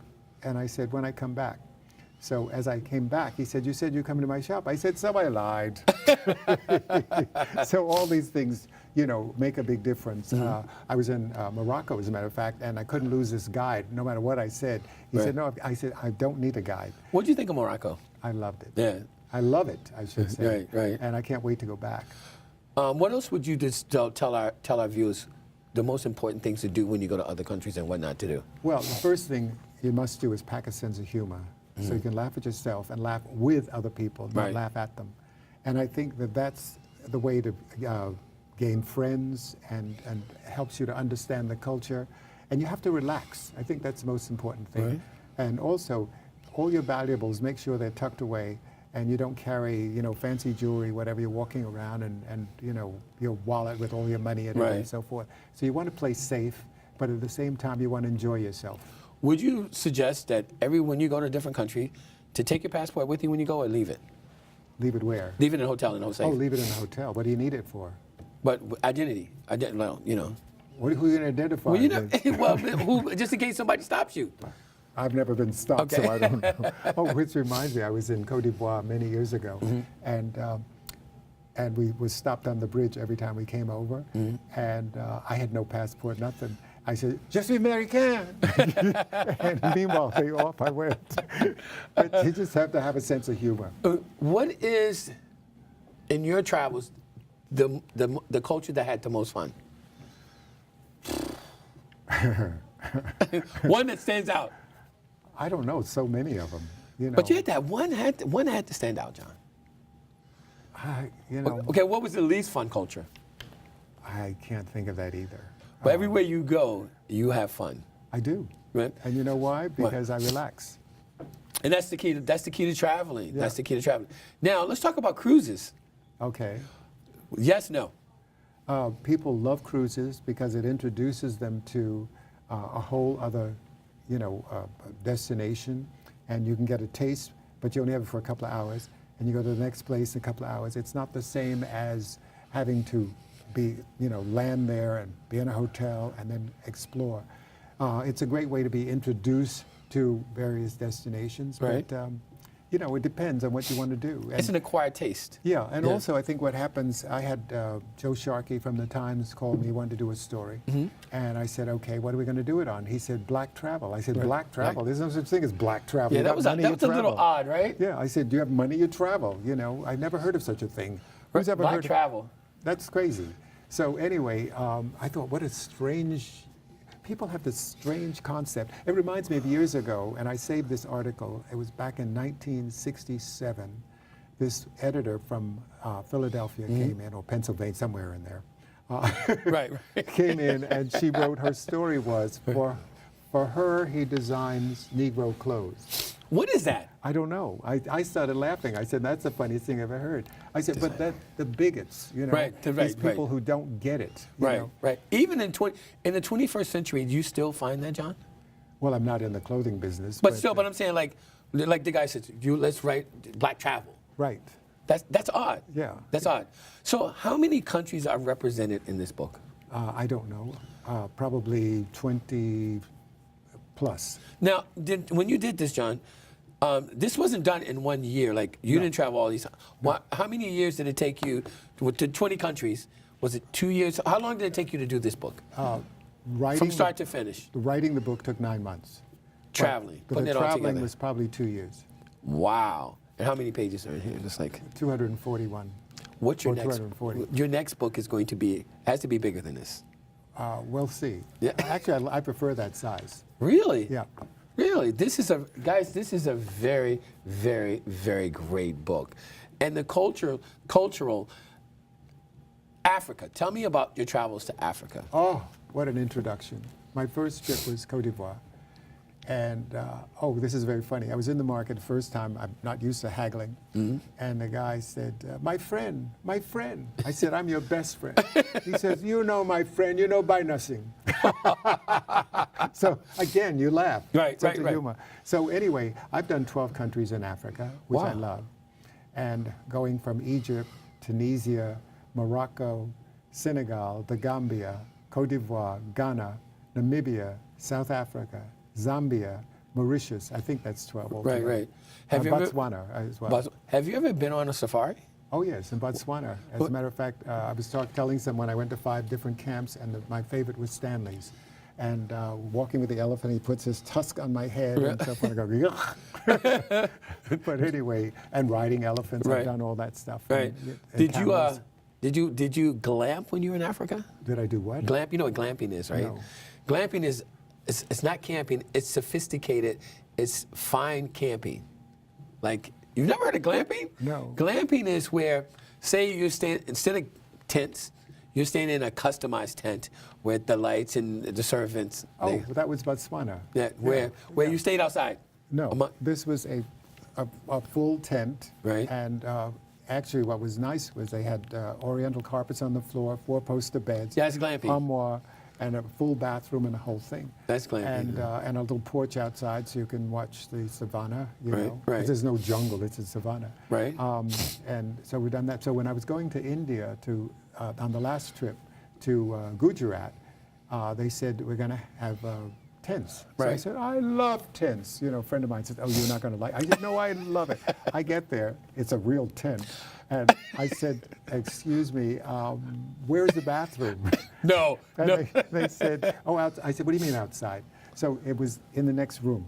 and I said, "When I come back." So as I came back, he said, "You said you come to my shop." I said, "So I lied." So all these things, you know, make a big difference. I was in Morocco, as a matter of fact, and I couldn't lose this guide, no matter what I said. He Right. said, "No." I said, "I don't need a guide." What do you think of Morocco? I loved it. Yeah. I love it, I should say. Right, right. And I can't wait to go back. What else would you just tell our viewers the most important things to do when you go to other countries and what not to do? Well, the first thing you must do is pack a sense of humor. So you can laugh at yourself and laugh with other people, not Right. laugh at them. And I think that that's the way to gain friends and helps you to understand the culture. And you have to relax. I think that's the most important thing. Right. And also, all your valuables, make sure they're tucked away and you don't carry, you know, fancy jewelry, whatever you're walking around and you know, your wallet with all your money in it Right. and so forth. So you want to play safe, but at the same time, you want to enjoy yourself. Would you suggest that when you go to a different country, to take your passport with you when you go or leave it? Leave it where? Leave it in a hotel and no safe. Oh, leave it in a hotel. What do you need it for? But identity, well, you know. Who are you going to identify? Well, you know, with? well, just in case somebody stops you. I've never been stopped, Okay. so I don't know. Oh, which reminds me, I was in Côte d'Ivoire many years ago, and we was stopped on the bridge every time we came over, and I had no passport, nothing. I said, "Je suis Américain," and meanwhile, off I went. But you just have to have a sense of humor. What is, in your travels, the culture that had the most fun? One that stands out. I don't know, so many of them. You know. But you had that one had to stand out, John. You know, Okay, what was the least fun culture? I can't think of that either. But everywhere you go, you have fun, I do. right? And you know why? Because I relax. And that's the key. That's the key to traveling. Yeah. That's the key to traveling. Now let's talk about cruises. Okay. Yes, no. People love cruises because it introduces them to a whole other, you know, destination, and you can get a taste, but you only have it for a couple of hours, and you go to the next place in a couple of hours. It's not the same as having to be, you know, land there and be in a hotel and then explore. It's a great way to be introduced to various destinations, Right. but you know, it depends on what you want to do. It's an acquired taste. Yeah, and Yeah. also I think what happens, I had Joe Sharkey from the Times call me, wanted to do a story, and I said, okay, what are we going to do it on? He said, black travel. I said, black travel? There's no such thing as black travel. Yeah, You that got was money, you a little travel. odd, right? Yeah, I said, do you have money, you travel. You know, I never heard of such a thing. Who's ever Black heard travel. That's crazy. So anyway, I thought, what a strange people have this strange concept. It reminds me of years ago, and I saved this article. It was back in 1967. This editor from Philadelphia came in, or Pennsylvania, somewhere in there. Right. Came in, and she wrote, her story was, for her, he designs Negro clothes. What is that? I don't know. I started laughing. I said, that's the funniest thing I've ever heard. I said, but the bigots, you know, these people who don't get it. You know? Right. Even in the 21st century, do you still find that, John? Well, I'm not in the clothing business. But still, but I'm saying, like the guy said, let's write black travel. Right. That's odd. Yeah. That's odd. So how many countries are represented in this book? I don't know. Probably 20 plus. Now, when you did this, John, this wasn't done in 1 year. Like, you didn't travel all these. How many years did it take you to 20 countries? Was it 2 years? How long did it take you to do this book? From start to finish? Writing the book took 9 months. Traveling, but putting the it all traveling together. was probably 2 years. Wow. And how many pages are in here? Just like 241. What's your or next? 240. Your next book is going to be has to be bigger than this. We'll see. Yeah. Actually, I prefer that size. Really? Yeah. Really, this is a very, very, very great book, and the cultural Africa. Tell me about your travels to Africa. Oh, what an introduction! My first trip was Cote d'Ivoire, and this is very funny. I was in the market the first time. I'm not used to haggling, and the guy said, "My friend, my friend." I said, "I'm your best friend." He says, "You know, my friend, you know by nothing." So again, you laugh. Right. Humor. So anyway, I've done 12 countries in Africa, which I love, and going from Egypt, Tunisia, Morocco, Senegal, the Gambia, Cote d'Ivoire, Ghana, Namibia, South Africa, Zambia, Mauritius. I think that's 12 altogether. Right. Have you Botswana as well. Have you ever been on a safari? Oh yes, in Botswana. As a matter of fact, I was telling someone I went to 5 different camps, and my favorite was Stanley's. And walking with the elephant, he puts his tusk on my head and stuff, and I go, yuck. But anyway, and riding elephants, I've done all that stuff. Right. And camels. Did you glamp when you were in Africa? Did I do what? Glamp. You know what glamping is, right? No. Glamping is it's not camping. It's sophisticated. It's fine camping. Like, you've never heard of glamping? No. Glamping is where, say you're staying, instead of tents, you're staying in a customized tent with the lights and the servants. Oh, that was Botswana. Yeah, where you stayed outside. No, this was a full tent. Right. And actually what was nice was they had oriental carpets on the floor, 4-poster beds. Yeah, that's glamping. Armoire, and a full bathroom and the whole thing. That's glamping. And a little porch outside so you can watch the savannah, you know. Right. 'Cause there's no jungle, it's a savannah. Right. And so we've done that. So when I was going to India on the last trip to Gujarat, they said we're going to have tents. So I said, I love tents. You know, a friend of mine said, oh, you're not going to like it. I said, no, I love it. I get there, it's a real tent. And I said, excuse me, where's the bathroom? No. And they said, oh, I said, what do you mean outside? So it was in the next room.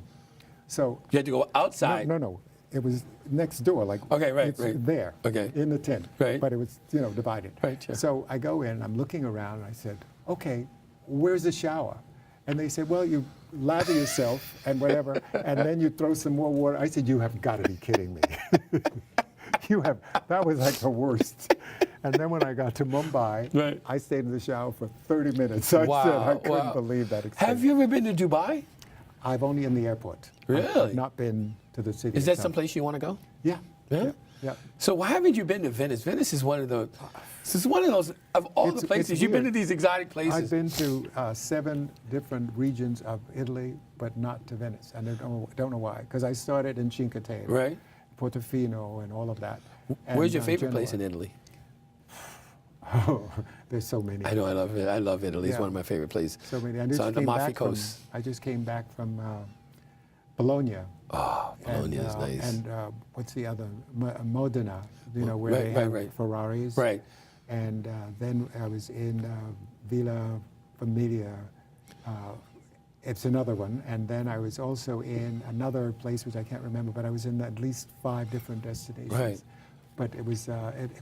So You had to go outside. No. It was next door, like it's there, in the tent, but it was, divided. Right, yeah. So I go in, I'm looking around, and I said, okay, where's the shower? And they said, well, you lather yourself and whatever, and then you throw some more water. I said, you have got to be kidding me. That was like the worst. And then when I got to Mumbai, I stayed in the shower for 30 minutes. I said, I couldn't believe that experience. Have you ever been to Dubai? I've only in the airport. Really? I've not been to the city. Is that itself. someplace you want to go? Yeah. Yeah? Yeah. So why haven't you been to Venice? Venice is one of those, of all the places, you've been to these exotic places. I've been to 7 different regions of Italy, but not to Venice. And I don't know why, because I started in Cinque Terre, Right. Portofino, and all of that. Where's your favorite Genoa. place in Italy? Oh, there's so many. I know, I love it. I love Italy. It's Yeah. one of my favorite places. So many. It's on the Amalfi Coast. I just came back from Bologna. Oh, Bologna is nice. And what's the other? Modena, where Right, they have right. Ferraris. Right. And then I was in Villa Familia. It's another one. And then I was also in another place, which I can't remember, but I was in at least 5 different destinations. Right. But it was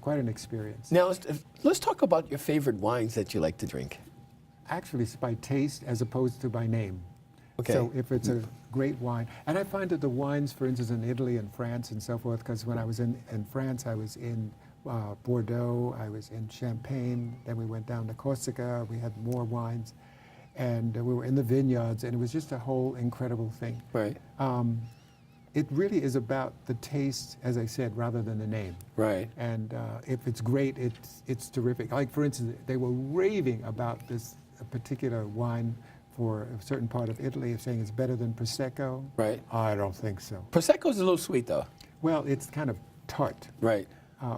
quite an experience. Now, let's talk about your favorite wines that you like to drink. Actually, it's by taste as opposed to by name. Okay. So if it's a great wine, and I find that the wines, for instance, in Italy and France and so forth, because when I was in France, I was in Bordeaux, I was in Champagne, then we went down to Corsica, we had more wines, and we were in the vineyards, and it was just a whole incredible thing. Right. It really is about the taste, as I said, rather than the name. Right. And if it's great, it's terrific. Like, for instance, they were raving about this particular wine for a certain part of Italy, saying it's better than Prosecco. Right. I don't think so. Prosecco's a little sweet, though. Well, it's kind of tart. Right.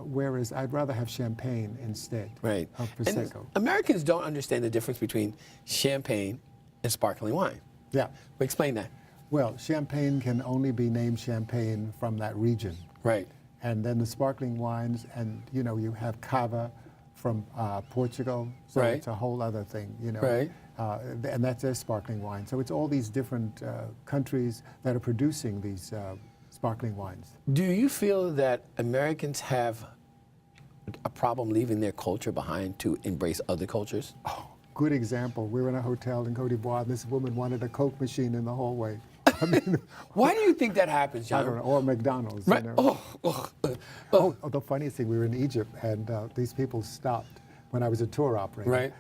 Whereas I'd rather have champagne instead Right. of And Prosecco. Americans don't understand the difference between champagne and sparkling wine. Yeah. Explain that. Well, champagne can only be named champagne from that region. Right. And then the sparkling wines, and you have cava from Portugal, so Right. it's a whole other thing, Right. And that's their sparkling wine. So it's all these different countries that are producing these sparkling wines. Do you feel that Americans have a problem leaving their culture behind to embrace other cultures? Oh, good example. We were in a hotel in Cote d'Ivoire, and this woman wanted a Coke machine in the hallway. I mean, Why do you think that happens, John? I don't know, or McDonald's. Right. Oh, the funniest thing, we were in Egypt, and these people stopped when I was a tour operator. Right.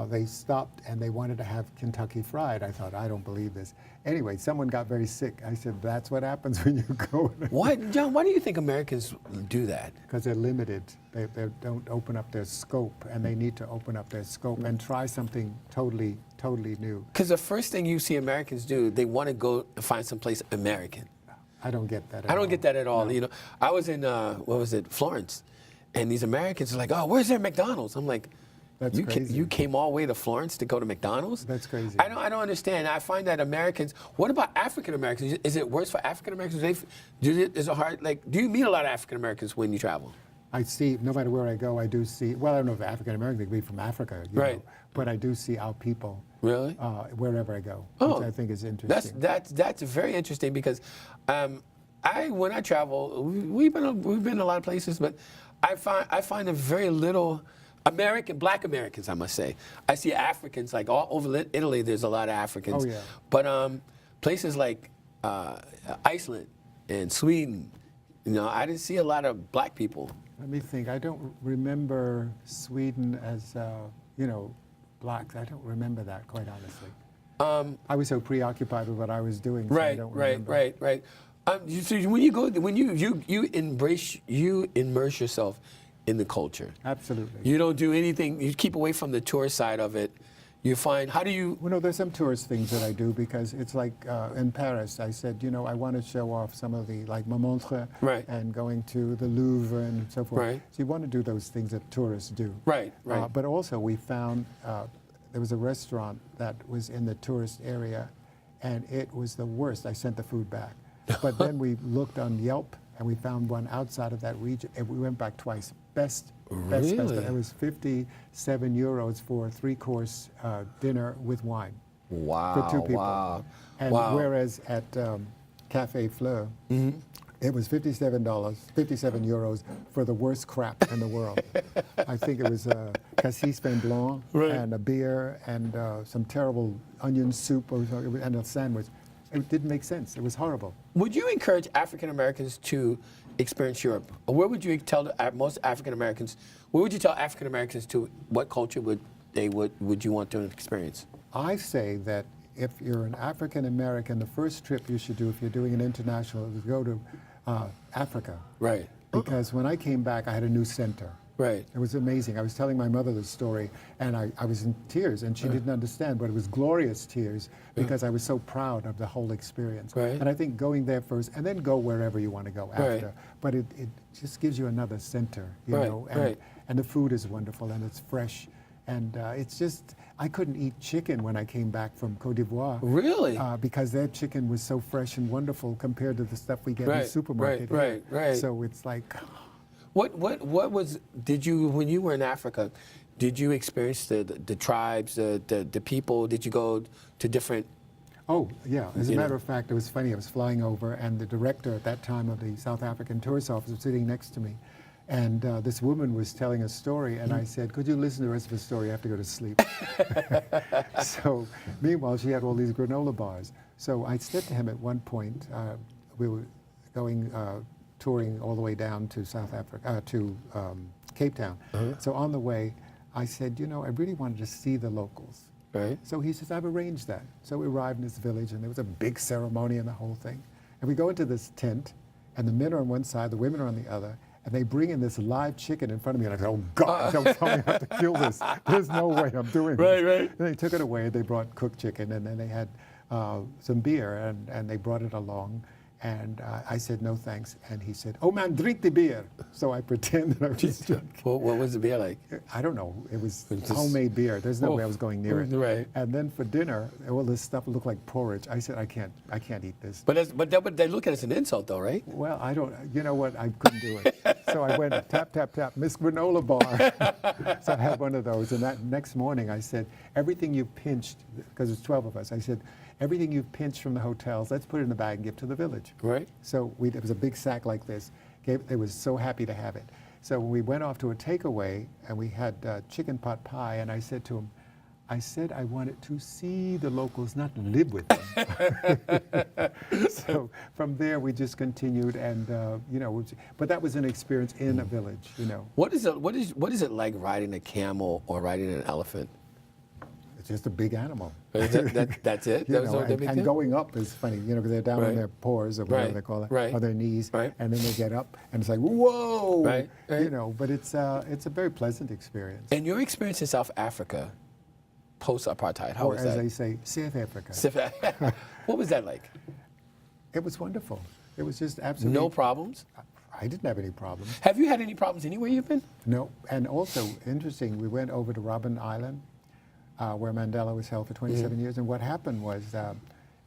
They stopped and they wanted to have Kentucky Fried. I thought, I don't believe this. Anyway, someone got very sick. I said, that's what happens when you go. Why, John? Why do you think Americans do that? Because they're limited. They don't open up their scope, and they need to open up their scope and try something totally new. Because the first thing you see Americans do, they want to go and find someplace American. I don't get that at all. I don't get that at all. No. I was in Florence, and these Americans are like, "Oh, where's their McDonald's?" I'm like, That's crazy. You came all the way to Florence to go to McDonald's? That's crazy. I don't understand. I find that Americans. What about African Americans? Is it worse for African Americans? Is it hard? Like, do you meet a lot of African Americans when you travel? I see, no matter where I go, I do see, well, I don't know if African American could be from Africa, you Right. know, but I do see our people. Really? Wherever I go, Oh, which I think is interesting. That's very interesting because when I travel, we've been a lot of places, but I find a very little Black Americans, I must say. I see Africans, like all over Italy, there's a lot of Africans. Oh, yeah. But places like Iceland and Sweden, I didn't see a lot of Black people. Let me think. I don't remember Sweden as, blacks. I don't remember that, quite honestly. I was so preoccupied with what I was doing, so I don't remember. Right. So when you go, when you immerse yourself in the culture. Absolutely. You don't do anything. You keep away from the tourist side of it. You find, how do you? Well, no, there's some tourist things that I do because it's like in Paris, I said, I want to show off some of the, like Montmartre Right. and going to the Louvre and so forth. Right. So you want to do those things that tourists do. Right. But also we found there was a restaurant that was in the tourist area, and it was the worst. I sent the food back. But then we looked on Yelp, and we found one outside of that region, and we went back twice. Best. Really? It was 57 euros for a 3-course dinner with wine. Wow. For 2 people. Wow. And wow. whereas at Café Fleur, it was $57 euros for the worst crap in the world. I think it was cassis vin blanc Right. and a beer and some terrible onion soup and a sandwich. It didn't make sense. It was horrible. Would you encourage African Americans to experience Europe? Or where would you tell most African Americans? Where would you tell African Americans to? What culture would you want to experience? I say that if you're an African American, the first trip you should do if you're doing an international is go to Africa. Right. Because when I came back, I had a new center. Right. It was amazing. I was telling my mother the story, and I was in tears, and she didn't understand, but it was glorious tears because I was so proud of the whole experience. Right. And I think going there first, and then go wherever you want to go after. Right. But it just gives you another center, you Right, know. right. And the food is wonderful, and it's fresh. And it's just, I couldn't eat chicken when I came back from Cote d'Ivoire. Really? Because their chicken was so fresh and wonderful compared to the stuff we get in the Right, supermarket. right, here. right. So it's like... Did you, when you were in Africa, did you experience the tribes, the people? Did you go to different? Oh, yeah. As a matter of fact, it was funny. I was flying over, and the director at that time of the South African Tourist Office was sitting next to me. And this woman was telling a story, and I said, could you listen to the rest of the story? I have to go to sleep. So meanwhile, she had all these granola bars. So I said to him at one point, we were going, touring all the way down to South Africa, to Cape Town. So on the way, I said, you know, I really wanted to see the locals. Right. So he says, I've arranged that. So we arrived in this village, and there was a big ceremony and the whole thing. And we go into this tent, and the men are on one side, the women are on the other, and they bring in this live chicken in front of me, and I said, oh God, don't tell me I have to kill this. There's no way I'm doing this. Right. And they took it away, they brought cooked chicken, and then they had some beer, and they brought it along. And I said, no thanks. And he said, oh man, drink the beer. So I pretended I was drunk. What was the beer like? I don't know. It was just homemade beer. There's no way I was going near it. Right. And then for dinner, all this stuff looked like porridge. I said, I can't eat this. But they look at it as an insult, though, right? Well, I don't, you know what, I couldn't do it. So I went tap, tap, tap, Miss Granola Bar. So I had one of those. And that next morning I said, everything you pinched, because there's 12 of us, I said, everything you've pinched from the hotels, let's put it in a bag and give to the village. Right. So it was a big sack like this. They were so happy to have it. So when we went off to a takeaway, and we had chicken pot pie, and I said to him, I wanted to see the locals, not live with them. So from there, we just continued, and you know, but that was an experience in a village, you know. What is it like riding a camel or riding an elephant? It's just a big animal. That's it? You know, and going up is funny, you know, because they're down on their paws or whatever they call it, or their knees, and then they get up, and it's like, whoa, you know, but it's a very pleasant experience. And your experience in South Africa, post-apartheid, how was that? Or as they say, South Africa. What was that like? It was wonderful. It was just absolutely... No problems? I didn't have any problems. Have you had any problems anywhere you've been? No, and also, interesting, we went over to Robben Island, where Mandela was held for 27 years, and what happened was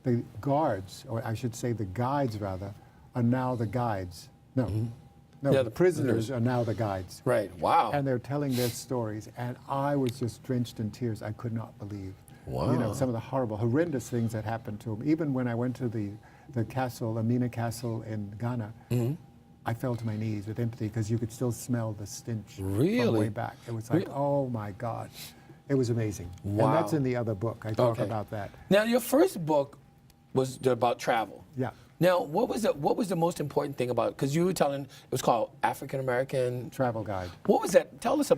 the guards, or I should say the guides rather, are now the guides. No, the prisoners are now the guides. Right, wow. And they're telling their stories, and I was just drenched in tears. I could not believe, you know, some of the horrible, horrendous things that happened to them. Even when I went to the castle, Amina Castle in Ghana, I fell to my knees with empathy because you could still smell the stench from way back. It was like, oh my God. It was amazing. Wow. And that's in the other book. I talk about that. Now, your first book was about travel. Yeah. Now, what was the most important thing about it? Because you were telling, it was called African American Travel Guide. What was that? Tell us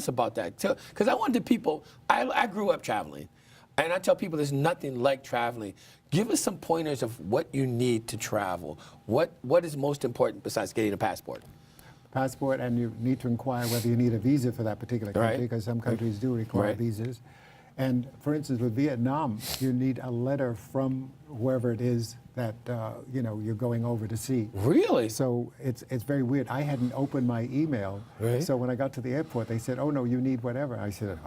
about that. Because I wanted people, I grew up traveling, and I tell people there's nothing like traveling. Give us some pointers of what you need to travel. What is most important besides getting a passport? Passport, and you need to inquire whether you need a visa for that particular country, because some countries do require visas. And for instance, with Vietnam, you need a letter from wherever it is that you know, you're going over to see. Really? So it's very weird. I hadn't opened my email, so when I got to the airport, they said, "Oh no, you need whatever." I said,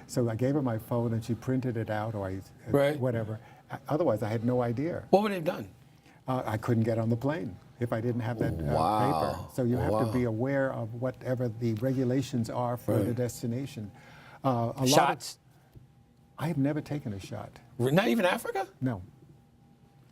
so I gave her my phone, and she printed it out, or whatever. Otherwise, I had no idea. What would they have done? I couldn't get on the plane if I didn't have that paper. So you have to be aware of whatever the regulations are for the destination. Shots? I have never taken a shot. Not even Africa? No.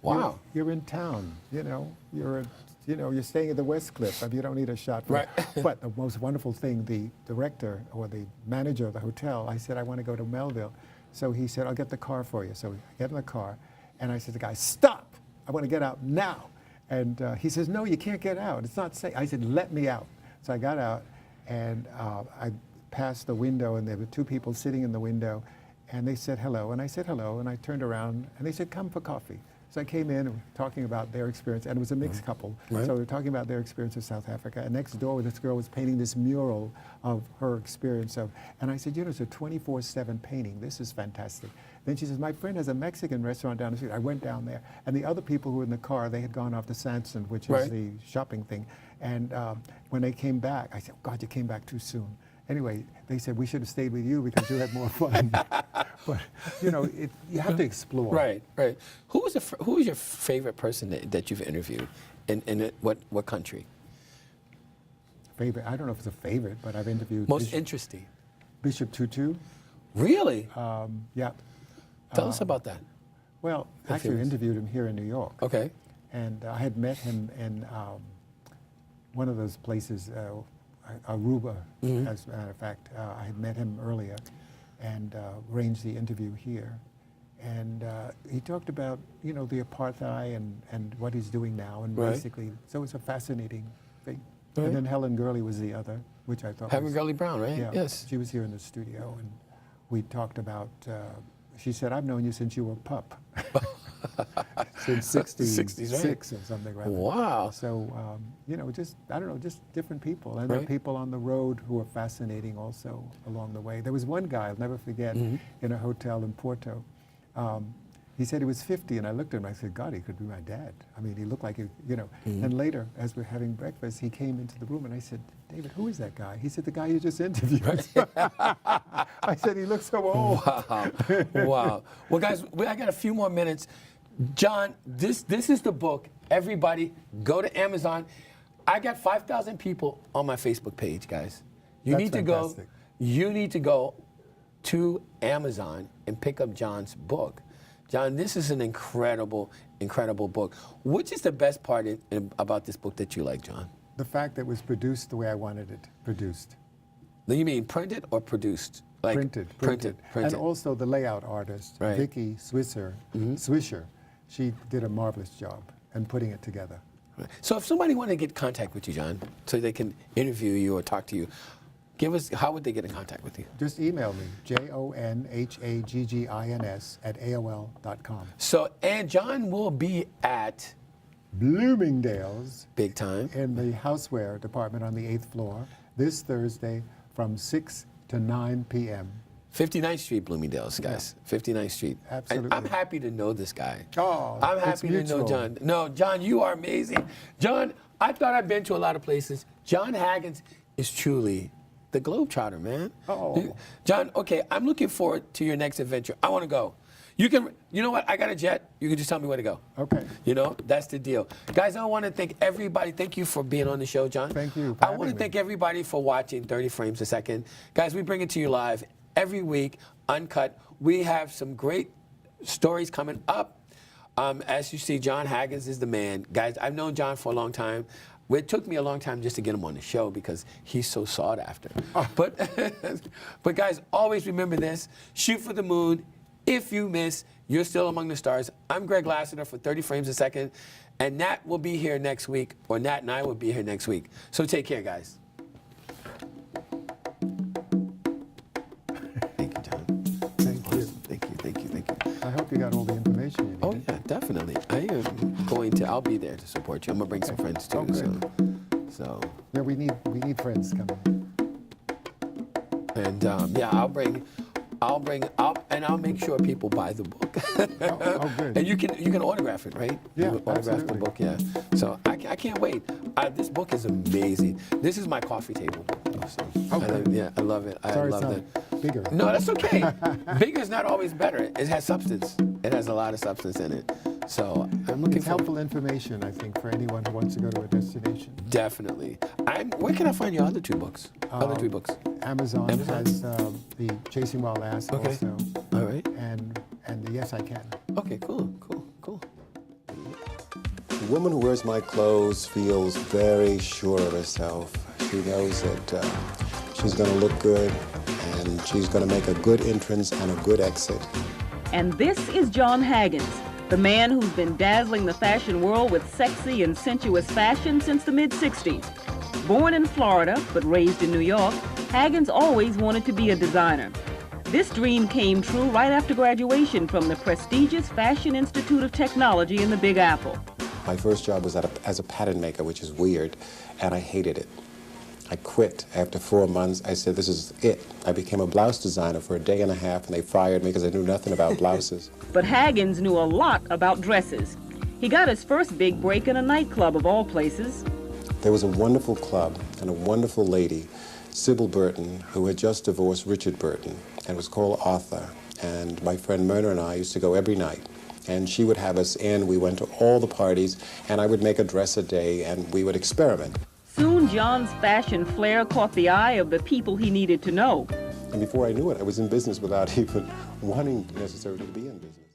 Wow. You're in town, you know. You're staying at the West Cliff. You don't need a shot. But the most wonderful thing, the director or the manager of the hotel, I said, I want to go to Melville. So he said, I'll get the car for you. So I get in the car, and I said to the guy, stop! I want to get out now. And he says, no, you can't get out. It's not safe. I said, let me out. So I got out, and I passed the window, and there were two people sitting in the window, and they said hello, and I said hello, and I turned around, and they said, come for coffee. So I came in and talking about their experience, and it was a mixed couple. So we were talking about their experience of South Africa, and next door, this girl was painting this mural of her experience of, and I said, you know, it's a 24/7 painting. This is fantastic. Then she says, my friend has a Mexican restaurant down the street. I went down there, and the other people who were in the car, they had gone off to Sanson, which is the shopping thing. And when they came back, I said, oh, God, you came back too soon. Anyway, they said, we should have stayed with you because you had more fun. But, you know, you have to explore. Right. Who was your favorite person that you've interviewed? In what country? Favorite? I don't know if it's a favorite, but I've interviewed... Most interesting? Bishop Tutu. Really? Yeah. Tell us about that. Well, actually, I interviewed him here in New York. Okay. And I had met him in one of those places, Aruba, as a matter of fact. I had met him earlier and arranged the interview here. And he talked about, you know, the apartheid and what he's doing now, and basically, so it's a fascinating thing. And then Helen Gurley was the other, which I thought Helen Gurley Brown, right? Yeah, Yes. she was here in the studio, and we talked about, she said, I've known you since you were a pup. Since 66 or something like that. Wow. So, you know, just, I don't know, just different people. And there are people on the road who are fascinating also along the way. There was one guy, I'll never forget, in a hotel in Porto. He said he was 50, and I looked at him, I said, God, he could be my dad. I mean, he looked like, you know. And later, as we're having breakfast, he came into the room, and I said, David, who is that guy? He said, the guy you just interviewed. I said, he looks so old. Wow. Wow. Well, guys, I got a few more minutes. Jon, this is the book. Everybody, go to Amazon. I got 5,000 people on my Facebook page, guys. You need to go to Amazon and pick up Jon's book. Jon, this is an incredible, incredible book. Which is the best part about this book that you like, Jon? The fact that it was produced the way I wanted it produced. You mean printed or produced? Like Printed. And also the layout artist, Vicky Swisher, she did a marvelous job in putting it together. Right. So if somebody wanted to get in contact with you, Jon, so they can interview you or talk to you, how would they get in contact with you? Just email me, jonhaggins@aol.com. So, and Jon will be at Bloomingdale's. Big time. In the houseware department on the 8th floor this Thursday from 6 to 9 p.m. 59th Street, Bloomingdale's, guys. 59th Street. Absolutely. I'm happy to know this guy. Oh, I'm happy to know Jon. No, Jon, you are amazing. Jon, I thought I've been to a lot of places. Jon Haggins is truly the globetrotter, man. Jon, okay, I'm looking forward to your next adventure. I want to go. You know what? I got a jet. You can just tell me where to go. Okay. You know, that's the deal. Guys, I want to thank everybody. Thank you for being on the show, Jon. Thank you. I want to thank everybody for watching 30 Frames a Second. Guys, we bring it to you live every week, uncut. We have some great stories coming up. As you see, Jon Haggins is the man. Guys, I've known Jon for a long time. It took me a long time just to get him on the show because he's so sought after. But guys, always remember this. Shoot for the moon. If you miss, you're still among the stars. I'm Greg Lassiter for 30 Frames a Second. And Nat will be here next week, or Nat and I will be here next week. So take care, guys. Thank you, Jon. Thank you. Thank you, thank you, thank you. I hope you got all the information you need. Oh, yeah, definitely. I'll be there to support you. I'm going to bring some friends, too. So. Yeah, we need friends coming. And, yeah, I'll make sure people buy the book. Oh, good. And you can autograph it, right? Yeah, you autograph absolutely. the book, yeah. So I can't wait. This book is amazing. This is my coffee table. So, I love it. Sorry, I love it's not bigger. No, that's okay. Bigger is not always better. It has substance. It has a lot of substance in it. So I'm looking It's for helpful information, I think, for anyone who wants to go to a destination. Definitely. Where can I find your other 2 books? Other 3 books? Amazon has the Chasing Wild Ass also. All right. And the Yes I Can. Okay, cool. The woman who wears my clothes feels very sure of herself. She knows that she's going to look good, and she's going to make a good entrance and a good exit. And this is Jon Haggins, the man who's been dazzling the fashion world with sexy and sensuous fashion since the mid-'60s. Born in Florida, but raised in New York, Haggins always wanted to be a designer. This dream came true right after graduation from the prestigious Fashion Institute of Technology in the Big Apple. My first job was as a pattern maker, which is weird, and I hated it. I quit after 4 months. I said, this is it. I became a blouse designer for a day and a half, and they fired me because I knew nothing about blouses. But Haggins knew a lot about dresses. He got his first big break in a nightclub of all places. There was a wonderful club and a wonderful lady, Sybil Burton, who had just divorced Richard Burton, and was called Arthur. And my friend Myrna and I used to go every night. And she would have us in. We went to all the parties, and I would make a dress a day, and we would experiment. Soon, Jon's fashion flair caught the eye of the people he needed to know. And before I knew it, I was in business without even wanting necessarily to be in business.